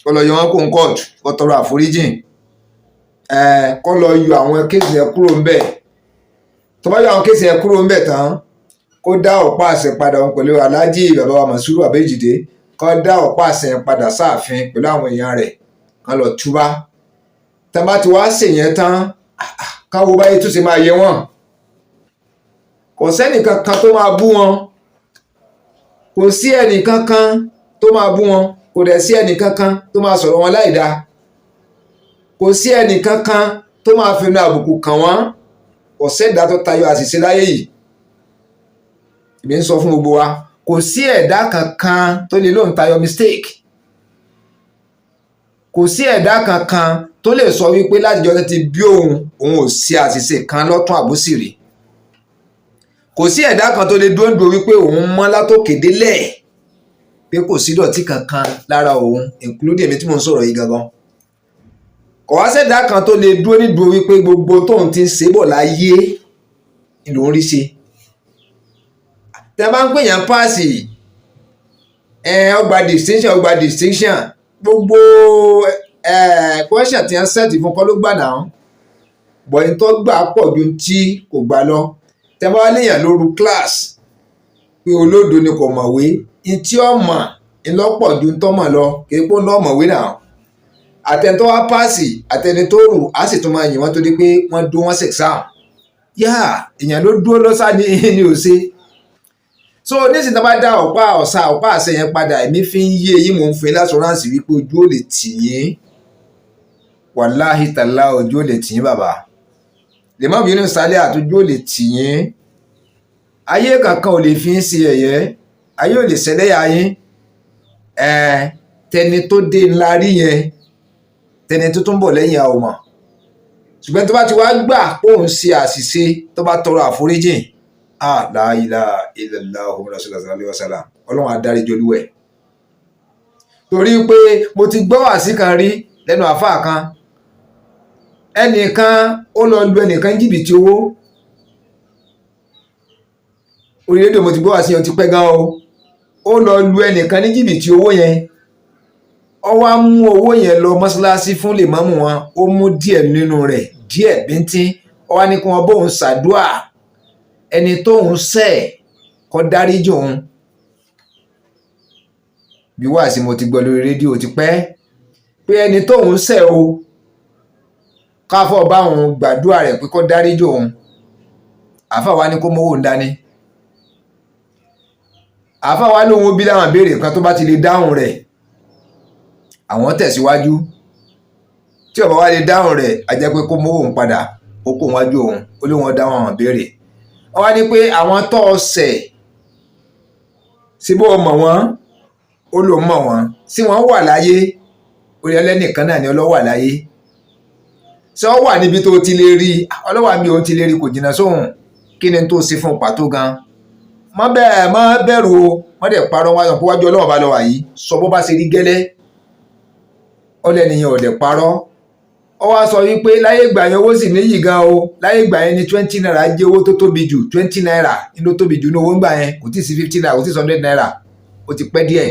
kó lọ yọ wọn kó ń kóòtù kó tọrọ àforíjìn kó lọ yọ àwọn kéèsì yẹn kúrò ń bẹ̀ tó bá yọ àwọn kéèsì yẹn kúrò ń bẹ̀ tán kó dá ọ̀pá àṣẹ padà òun pẹ̀lú aláàjì bàbá wa Mọ̀súrù Àbẹ́jìdé kó dá ọ̀pá àṣẹ padà sáàfin pẹ̀lú àwọn èèyàn rẹ̀ kán lọ túbá tá bá ti wá ṣèyẹn tán káwo báyé tún ṣe máa yẹ wọ́n kò sẹ́nìkan kan tó máa bú wọn kò sí ẹnìkan kan tó máa bú wọn kò dẹ̀ sí ẹnìkan kan tó máa sọ̀rọ̀ wọn láì dáa kò sí ẹnìkan kan tó máa fi inú àbùkù kàn wọ́n kò sẹ́dá tó tayọ àṣìṣe láyé yìí èmi ń sọ fún gbogbo wa kò sí ẹ̀dá kankan tó lè lóun tayọ mistake kò sí ẹ̀dá kankan tó lè sọ wípé látijọ́ ti bí òun ò sí àṣìṣe kan lọ́tún àbúsìrì kò sí ẹ̀dá kan tó lè dúró wípé òun mọ́ látòkè délẹ̀ pé kò sí dọ̀tí kankan lára òun including èmi tí mò ń sọ̀rọ̀ yìí gangan kò wá sẹ́dá kan tó lè dúró nídúró wípé gbogbo tóun ti ń ṣe bọ̀ láyé ìlú ń rí ṣe tẹ́ bá ń pè yàn páàsì ọgbà distinction gbogbo question tí wọ́n sẹ́ẹ̀tì fún kọ́ ló gbà náà bọ̀yìn tó gbà pọ̀ ju tí kò gbà lọ tẹ́ bá wá léèyàn lóru class pé olódo ni kò mọ̀wé tí ọmọ ńlọ́pọ̀ ju tó mọ̀ lọ kì í pọ́n náà mọ̀wé náà àtẹni tó wá páàsì àtẹni tó rù á sì tún máa yìn wọ́n torí pé wọ́n dún wọ́n sẹ̀sán yá èèyàn ló dúró lọ́sà ní òsè so nísìnyí tó bá dá ọ̀pá àṣẹ yẹn padà èmi fi ń yé eyín mò ń fẹ́ lásọ̀ránsì wípé ojú ò lè tì yín wàláhì tàlá ojú ò lè tì yín bàbá Lemamu yìí ní sálẹ̀ àtújú ò lè tì yín ayé kankan ò lè fi ń ṣe ẹ̀yẹ́ ayé ò lè ṣẹlẹ́yà yín tẹni tó dé ńlá rí yẹn tẹni tó tún bọ̀ lẹ́yìn àwọn ọmọ ṣùgbọ́n tó bá ti wá gbà póun ṣe àṣìṣe tó bá tọrọ àforíjìn la ilaha illallah rasulullah sallallahu alaihi wasallam ọlọ́run adáríjì olúwẹ̀ torí pé mo ti gbọ́ wàásí kan rí lẹ́nu àfáà kan ẹnìkan ó lọ lu ẹnìkan jìbìtì owó orí rédíò mo ti gbọ́ wàásí yẹn ti pẹ́ gan ó lọ lu ẹnìkan ní jìbìtì owó yẹn ó wá mú owó yẹn lọ mọ́ṣáláṣí fún Lemamu wọn ó mú díẹ̀ nínú rẹ̀ díẹ̀ bíntín ó wá ní kí wọ́n bóun ṣàdúà ẹni tóun ṣẹ̀ kó dáríjì òun bí wàásí mo ti gbọ́ lórí rédíò ti pẹ́ pé ẹni tóun ṣẹ̀ o káfọ́ bá òun gbàdúrà rẹ̀ pé kó dáríjì òun àfáà wa ní kó mówó ń dání àfáà wa lóun bí láwọn béèrè kan tó bá ti lè dáhùn rẹ̀ àwọn tẹ̀síwájú tí ó bá wá lè dáhùn rẹ̀ a jẹ́ pé kó mówó ń padà ó kó wájú òun ó lé wọn dáhùn àwọn béèrè wọ́n wá ní pé àwọn tó ṣẹ̀ síbò mọ̀ wọ́n ó lò mọ̀ wọ́n sí wọ́n wà láyé orí ẹlẹ́nìkan náà ni ọlọ́wà láyé ṣé ó wà níbi tó ti lè rí ọlọ́wà mi ò ti lè rí kò jìnnà sóhun kí ni tó ṣe fún pàtó gan má bẹ̀rù o wọ́n dẹ̀ parọ́ wáyọ̀ pé wájú ọlọ́wọ́ bá lọ wà yìí sọ bó bá ṣe rí gẹ́lẹ́ ọlẹ́nìyàn ò dẹ̀ parọ́ ó wá sọ wípé láyé ìgbà yẹn owó sì níyì gan o láyé ìgbà yẹn ni 20 naira jẹ́ owó tó tóbi jù 20 naira ní ló tóbi jù ní owó ńgbà yẹn kò tí ì sí 50 naira kò tí ì sí 100 naira ó ti pẹ́ díẹ̀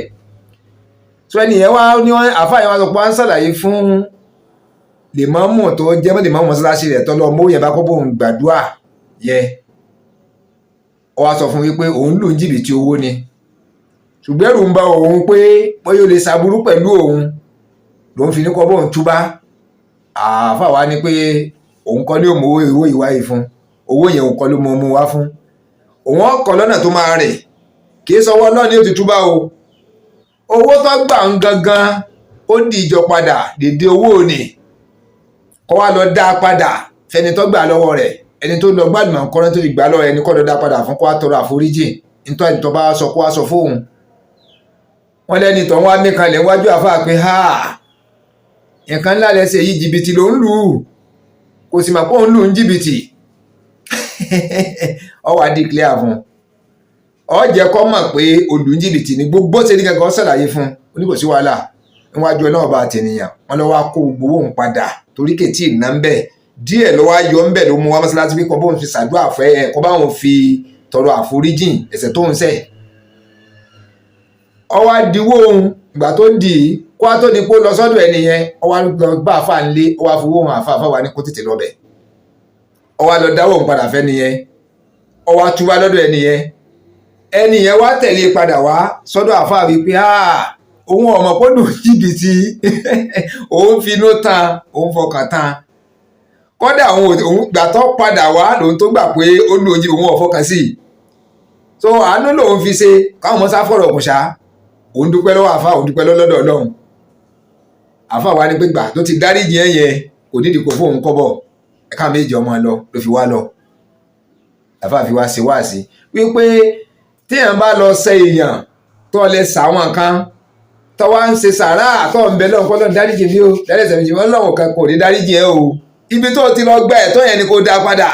so ẹnìyẹn wá ní àfáà yẹn wá sọ pé wọ́n ń ṣàlàyé fún Lemamu tó jẹ́ mọ́ Lemamu mọ́ṣáláṣí rẹ̀ tọ́lọ́ mọ́ yẹn bá kọ́ bóun gbàdúrà yẹ ó wá sọ fún wípé òun lù ń jìbìtì owó ni ṣùgbọ́n ẹ̀rù ń bá òun pé bóyá ó lè ṣàbúrú pẹ̀lú òun lòun fi ní kọ́ bóun túbá àáfà wá ní pé òun kọ́ ní òmò owó ìwá yìí fún owó yẹn òun kọ́ ló mọ mú wá fún òun ọkọ̀ lọ́nà tó máa rẹ̀ kì í sọwọ́ náà ní ó ti túbá o owó tó gbà ń gangan ó di ìjọ padà dédé owó òní kọ́ wá lọ dá padà fẹni tó gbà lọ́wọ́ rẹ̀ ẹni tó lọ gbàdùmọ̀ kọ́rẹ́ tó gbà lọ́wọ́ ẹni kọ́ lọ dá padà fún kó wá tọrọ àforíjì nítorí tó bá sọ kó wá sọ fóun wọ́n lẹ́ni tó ń wá mí kalẹ̀ wájú àfáà pé nǹkan ńlá lẹ́sẹ̀ yìí jìbìtì ló ń lù ú kò sì mà pé òun lù ń jìbìtì ọ wá declare fún ọ jẹ́ kó mọ̀ pé olù ń jìbìtì ní gbogbo ṣe ní kankan ṣàlàyé fún oníkòsí wàhálà níwájú ọlọ́run bá tènìyàn wọn lọ wá kó gbowó òun padà torí kètì ìná ń bẹ̀ díẹ̀ ló wá yọ ń bẹ̀ ló mú wá mọ́ṣáláṣí bí kò bóun fi ṣàdúrà fẹ́ ẹ̀ kó báwọn fi tọrọ àforíjìn ẹ̀ṣẹ̀ tó ń ṣẹ̀ ọ wá diwó òun ìgbà tó dì í kó wá tó ní kó lọ sọ́dọ̀ ẹni yẹn ọ wá lọ bá àfà ńlé ọ wá fowó hàn àfà wá ní kó tètè lọ́bẹ̀ ọ wá lọ dáwọ́ òun padà fẹ́ nìyẹn ọ wá túbá lọ́dọ̀ ẹni yẹn ẹni yẹn wá tẹ̀lé padà wá sọ́dọ̀ àfáà wípé òun ọmọ kó lù jìbìtì òun finú tán òun fọkàn tán kódà òun gbà tó padà wá lòun tó gbà pé ó lù ojú òun ọ̀fọkàn sí i so àánú lòun fi ṣe káwọn mọ́sá fọ̀rọ̀ kùn ṣá òun dúpẹ́ lọ́wọ́ àfáà òun dúpẹ́ lọ́dọ̀ Ọlọ́run àfáà wa ní pé gbà tó ti dáríjì ẹ̀ yẹn kò nídìí kó fóun kọ́bọ̀ ẹ̀ka méjì ọmọ lọ ló fi wá lọ àfáà fi wá ṣe wá sí wípé téèyàn bá lọ ṣe èèyàn tó lè sàwọn kan tó wá ń ṣe sàrà tó ń bẹ lọ́nkọ́ lọ́n dáríjì mi o dáríjì mi wọ́n lọ́wọ́ kan kò ní dáríjì ẹ o ibi tó ti lọ gba ẹ̀tọ́ yẹn ni kò dá padà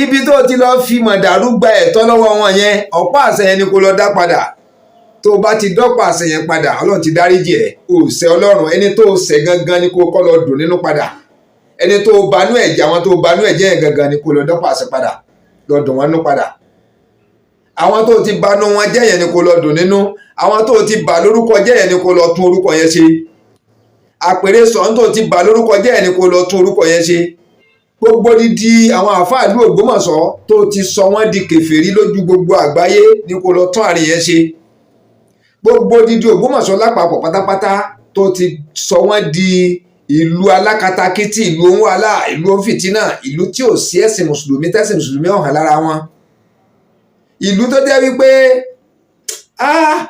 ibi tó ti lọ fi mọ̀dàrú gba ẹ̀tọ́ lọ́wọ́ wọn yẹn ọ̀pá àṣẹ yẹn ni kò lọ dá padà tó bá ti dọ́pọ̀ àṣẹ yẹn padà Ọlọ́run ti dáríjì ẹ̀ o ṣẹ Ọlọ́run ẹni tó ṣẹ gangan ni kò kọ́ lọ dùn nínú padà ẹni tó banú ẹ̀jẹ̀ àwọn tó banú ẹ̀jẹ̀ yẹn gangan ni kò lọ dọ́pọ̀ àṣẹ padà lọ dùn wọn nínú padà àwọn tó ti banú wọn jẹ́ yẹn ni kò lọ dùn nínú àwọn tó ti bà lórúkọ jẹ́ yẹn ni kò lọ tún orúkọ yẹn ṣe àpèrè sọ̀n tó ti bà lórúkọ jẹ́ yẹn ni kò lọ tún orúkọ yẹn ṣe gbogbo dídí àwọn àfáà ìlú Ògbómọ̀ṣọ́ tó ti sọ wọ́n di kèfèrí lójú gbogbo àgbáyé ni kò lọ tún àárín yẹn ṣe gbogbo dídí Ògbómọ̀ṣọ́ lápapọ̀ pátápátá tó ti sọ wọ́n di ìlú alákatakítí ìlú ohun wàhálà ìlú ohun fìtínà ìlú tí ò sí ẹ̀sìn mùsùlùmí tẹ́sìn mùsùlùmí ọ̀hàn lára wọn ìlú tó jẹ́ wípé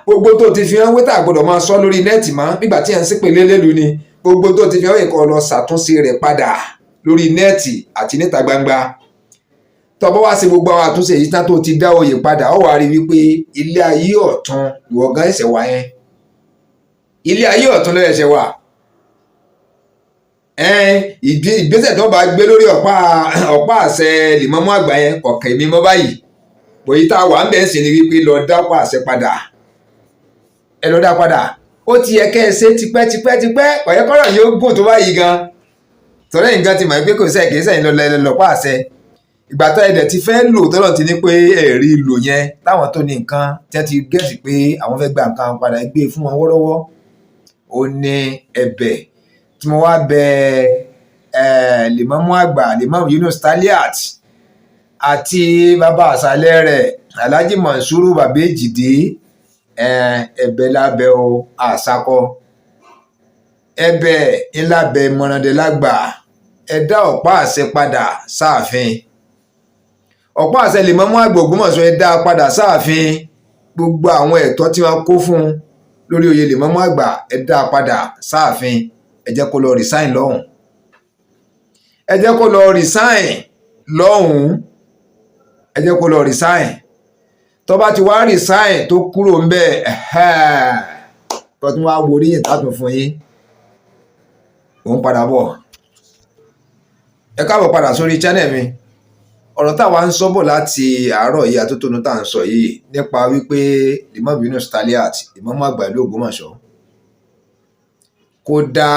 gbogbo tó ti fi hàn wíta gbọ́dọ̀ máa sọ lórí nẹ́ẹ̀tì mọ́ nígbà tí ẹ̀ ń sípè lélẹ́lu ni gbogbo tó ti fi hàn ìkọ́ lọ ṣàtúnṣe rẹ̀ padà lórí nẹ́ẹ̀tì àti níta gbangba tọ́bọ́ wá sí gbogbo àwọn àtúnṣe yìí tán tó ti dá oyè padà ó wá rí wípé ilé ayé ọ̀tun ìwọ̀gán ẹ̀ṣẹ̀ wà yẹn ilé ayé ọ̀tun ló ẹ̀ṣẹ̀ wà ìgbésẹ̀ tó bá gbé lórí ọ̀pá àṣẹ Lemamu àgbà yẹn kọ̀ọ̀kan èmi mọ́ báyìí bòyí tá a wà ń bẹ̀ ń sìn ní wípé lọ dápọ̀ àṣẹ padà ẹ lọ dá padà ó ti yẹ kẹ́ ẹ ṣe tipẹ́tipẹ́ ọ̀yẹ́kọ́rọ̀ yóò gùn tó báyìí gan tọ́lẹ̀ nǹkan ti mọ̀ pé kò sẹ́yìn kì í sẹ́yìn lọ́pọ̀ àṣẹ ìgbà tó ẹ̀dẹ̀ ti fẹ́ lò tọ́lọ̀ ti ní pé ẹ̀rí lò yẹn táwọn tó ní nǹkan tí wọ́n ti gẹ̀ẹ́sì pé àwọn fẹ́ gba nǹkan padà gbé fún wọn wọ́rọ́wọ́ ó ní ẹ̀bẹ̀ tí mo wá bẹ Lemamu àgbà Lemamu Yunus Taliat àti bàbá àṣàlẹ̀ rẹ̀ Alhaji Mansuru bàbá èjìdé ẹ̀bẹ̀ lábẹ́ o àṣàkọ ẹ̀bẹ̀ ńlábẹ́ mọ̀ràndé lágbà ẹ̀dá ọ̀pá àṣẹ padà sáàfin ọ̀pá àṣẹ Lemamu àgbà Ògbómọ̀ṣọ́ ẹ̀dá padà sáàfin gbogbo àwọn ẹ̀tọ́ tí wọ́n kó fún lórí oyè Lemamu àgbà ẹ̀dá padà sáàfin ẹ jẹ́ kó lọ resign lọ́hùn ẹ jẹ́ kó lọ resign lọ́hùn ẹ jẹ́ kó lọ resign tó bá ti wá resign tó kúrò ń bẹ̀ tó tún wá wo oríyìn tátùn fún yín òun padà bọ̀ ẹ káàbọ̀ padà sórí channel mi ọ̀rọ̀ táwa ń sọ́bọ̀ láti àárọ̀ yìí àtótónu tá à ń sọ yìí nípa wípé Lemamu Yunus Taliat Lemamu àgbà ìlú Ògbómọ̀ṣọ́ kó dá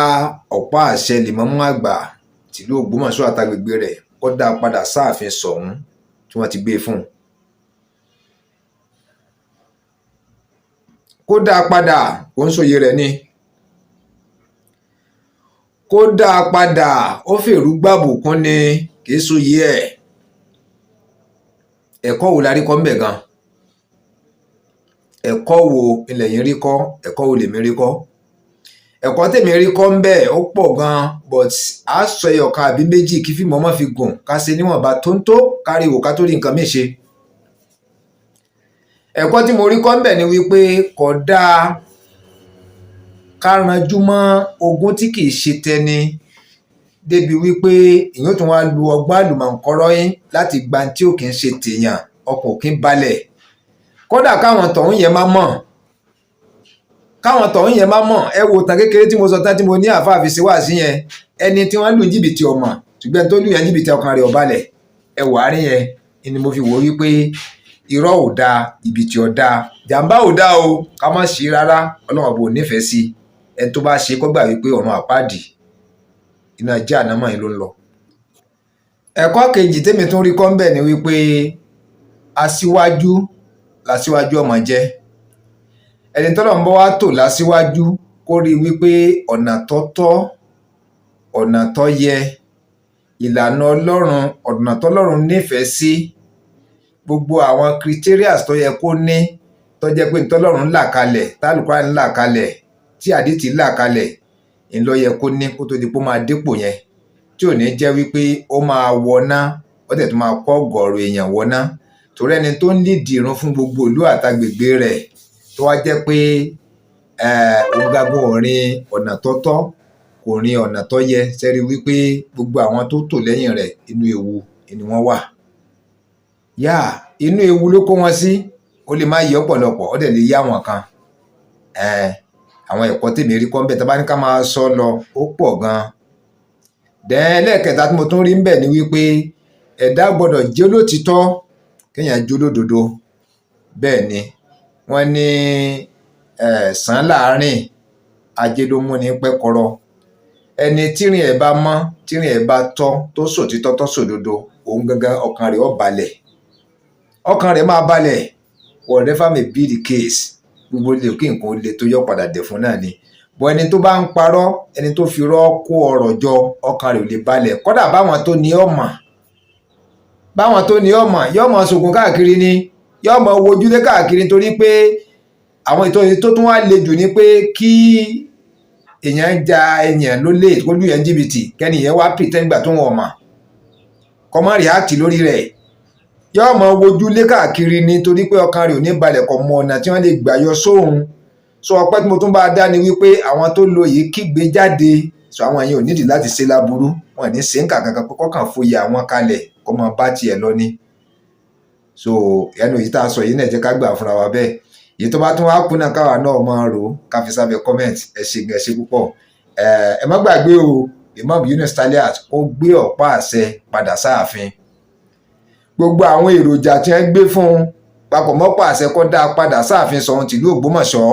ọ̀pá àṣẹ Lemamu àgbà tìlú Ògbómọ̀ṣọ́ àtàgbègbè rẹ̀ kó dá padà sáàfin Ṣọ̀ún tí wọ́n ti gbé fún un kó dá padà kó ń sòye rẹ̀ ni kó dá padà ó fèrú gbàbùkún ni kì í sòye ẹ̀ ẹ̀kọ́ wo la rí kọ́ ńbẹ̀ gan ẹ̀kọ́ wo ilẹ̀ yìí rí kọ́ ẹ̀kọ́ wo lèmi rí kọ́ ẹ̀kọ́ tèmi rí kọ́ ńbẹ̀ ó pọ̀ gan but a sọ ẹyọ̀kan àbí méjì kí fíìmù ọmọ fi gùn ká ṣe níwọ̀nba tó ń tó kárí ìwò ká tó rí nǹkan mí ṣe ẹ̀kọ́ tí mo rí kọ́ ńbẹ̀ ni wípé kò dáa ká ranjú mọ́ ogún tí kì í ṣe tẹni débi wípé èèyàn tún wá lu ọgbọ́n àlùmọ̀ǹkọ́rọ́ yín láti gba tí ò kì í ṣe tèèyàn ọkàn ò kì í balẹ̀ kódà káwọn tọ̀hún yẹn má mọ̀ ẹ wo tàn kékeré tí mo sọ tán tí mo ní àáfàá fi ṣe wá sí yẹn ẹni tí wọ́n lù jìbìtì ọmọ ṣùgbọ́n tó lù yẹn jìbìtì ọkàn rẹ̀ ò balẹ̀ ẹ wò àárín yẹn ni mo fi wò wípé irọ́ ò dáa ìbìtì ò dáa jàǹbá ò dáa o ká má ṣe rárá Ọlọ́run bò nífẹ̀ẹ́ sí ẹni tó bá ṣe kó gbà wípé ọ̀run àpáàdì iná jẹ́ ànámọ́ yìí ló ń lọ. ẹ̀kọ́ kejì tèmi tún rí kọ́ ńbẹ̀ ni wípé aṣíwájú làṣíwájú ọmọ jẹ́ ẹni tọ́lọ̀ ń bọ́ wá tò lásíwájú kó rí wípé ọ̀nà tó tọ́ ọ̀nà tó yẹ ìlànà Ọlọ́run ọ̀nà tọ́lọ́run nífẹ̀ẹ́ sí gbogbo àwọn criteria tó yẹ kó ní tó jẹ́ pé ntọ́lọ́run là kalẹ̀ tálùkùránì là kalẹ̀ tí àdìtì là kalẹ̀ ńlọ yẹ kó ní kó tó di pé ó máa dépò yẹn tí ò ní jẹ́ wípé ó máa wọná ó tẹ̀ tó máa kọ́ ọ̀gọ̀ọ̀rọ̀ èèyàn wọná torí ẹni tó ń lídìí irun fún gbogbo ìlú àtàgbègbè rẹ̀ tó wá jẹ́ pé òǹgagun òrin ọ̀nà tó tọ́ kò rin ọ̀nà tó yẹ sẹ́rí wípé gbogbo àwọn tó tò lẹ́yìn rẹ̀ inú ewu ni wọ́n wà inú ewu ló kó wọn sí ó lè má yí ọ̀pọ̀lọpọ̀ ó dẹ̀ lè yá wọn kan àwọn ẹ̀kọ́ tèmi rí kọ́ ń bẹ̀ tá bá ní ká máa sọ lọ ó pọ̀ gan-an lẹ́ẹ̀kẹta tí mo tún rí ń bẹ̀ ni wípé ẹ̀dá gbọ́dọ̀ jẹ́ olótìtọ́ kéèyàn jó lódodo bẹ́ẹ̀ ni wọ́n ní sàn láàárín ajé ló mú ní pẹ́kọrọ ẹni tírìn ẹ̀ bá mọ́ tírìn ẹ̀ bá tọ́ tó sòtítọ́ tó sòdodo òun gangan ọkàn rẹ̀ ó balẹ̀ ọkàn rẹ̀ máa balẹ̀ whatever may be the case gbogbo lè kí nǹkan lè tó yọ padà dẹ̀ fún náà ni bọ́ ẹni tó bá ń parọ́ ẹni tó fi rọ́ kó ọrọ̀ jọ ọkàn rẹ̀ ò lè balẹ̀ kódà báwọn tó ní ọmọ yóò mọ sògùn káàkiri ni yóò mọ wojúlé káàkiri torí pé àwọn ìtọ́jú tó tún wá le jù ni pé kí èèyàn ja èèyàn lólè kó lù yẹn jìbìtì kẹ́nìyẹn wá pretend gbà tó wọn mọ̀ kọ́ mọ́ react lórí rẹ̀ yóò mọ wojúlé káàkiri ni torí pé ọkàn rẹ̀ ò ní balẹ̀ kọ́ mọ ọ̀nà tí wọ́n lè gbà yọ sóhun sọ ọpẹ́ tí mo tún bá dá ni wípé àwọn tó lo yìí kígbe jáde sọ àwọn yẹn ò nídìí láti ṣe láburú wọn ní ṣe ń kà kankan pé kọ́kàn fòye àwọn kalẹ̀ kó mọ bá tiẹ̀ lọ ní so ẹnu yìí tá a sọ yìí náà jẹ́ ká gbà fúnra wa bẹ́ẹ̀ èyí tó bá tún wá kú náà káwa náà máa rò ká fi sábẹ́ comment ẹ ṣé púpọ̀ ẹ má gbàgbé o Imam Yunus Taliat ó gbé ọ̀pá àṣẹ padà sáàfin gbogbo àwọn èròjà tí wọ́n gbé fún un papọ̀ mọ́pá àṣẹ kó dá padà sáàfin sọ̀hún tìlú Ògbómọ̀ṣọ́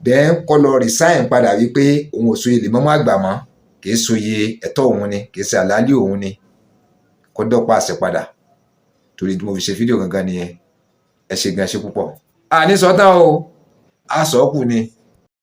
then kó lọ resign padà wípé òun ò soyè Lemamu Àgbà mọ́ kì í soyè ẹ̀tọ́ òun ni kì í ṣe àlálì òun ni kó dọ́pá àṣẹ padà torí mo fi ṣe fídíò gangan nìyẹn ẹ ṣé púpọ̀ àní sọ́tàn o a sọ kù ni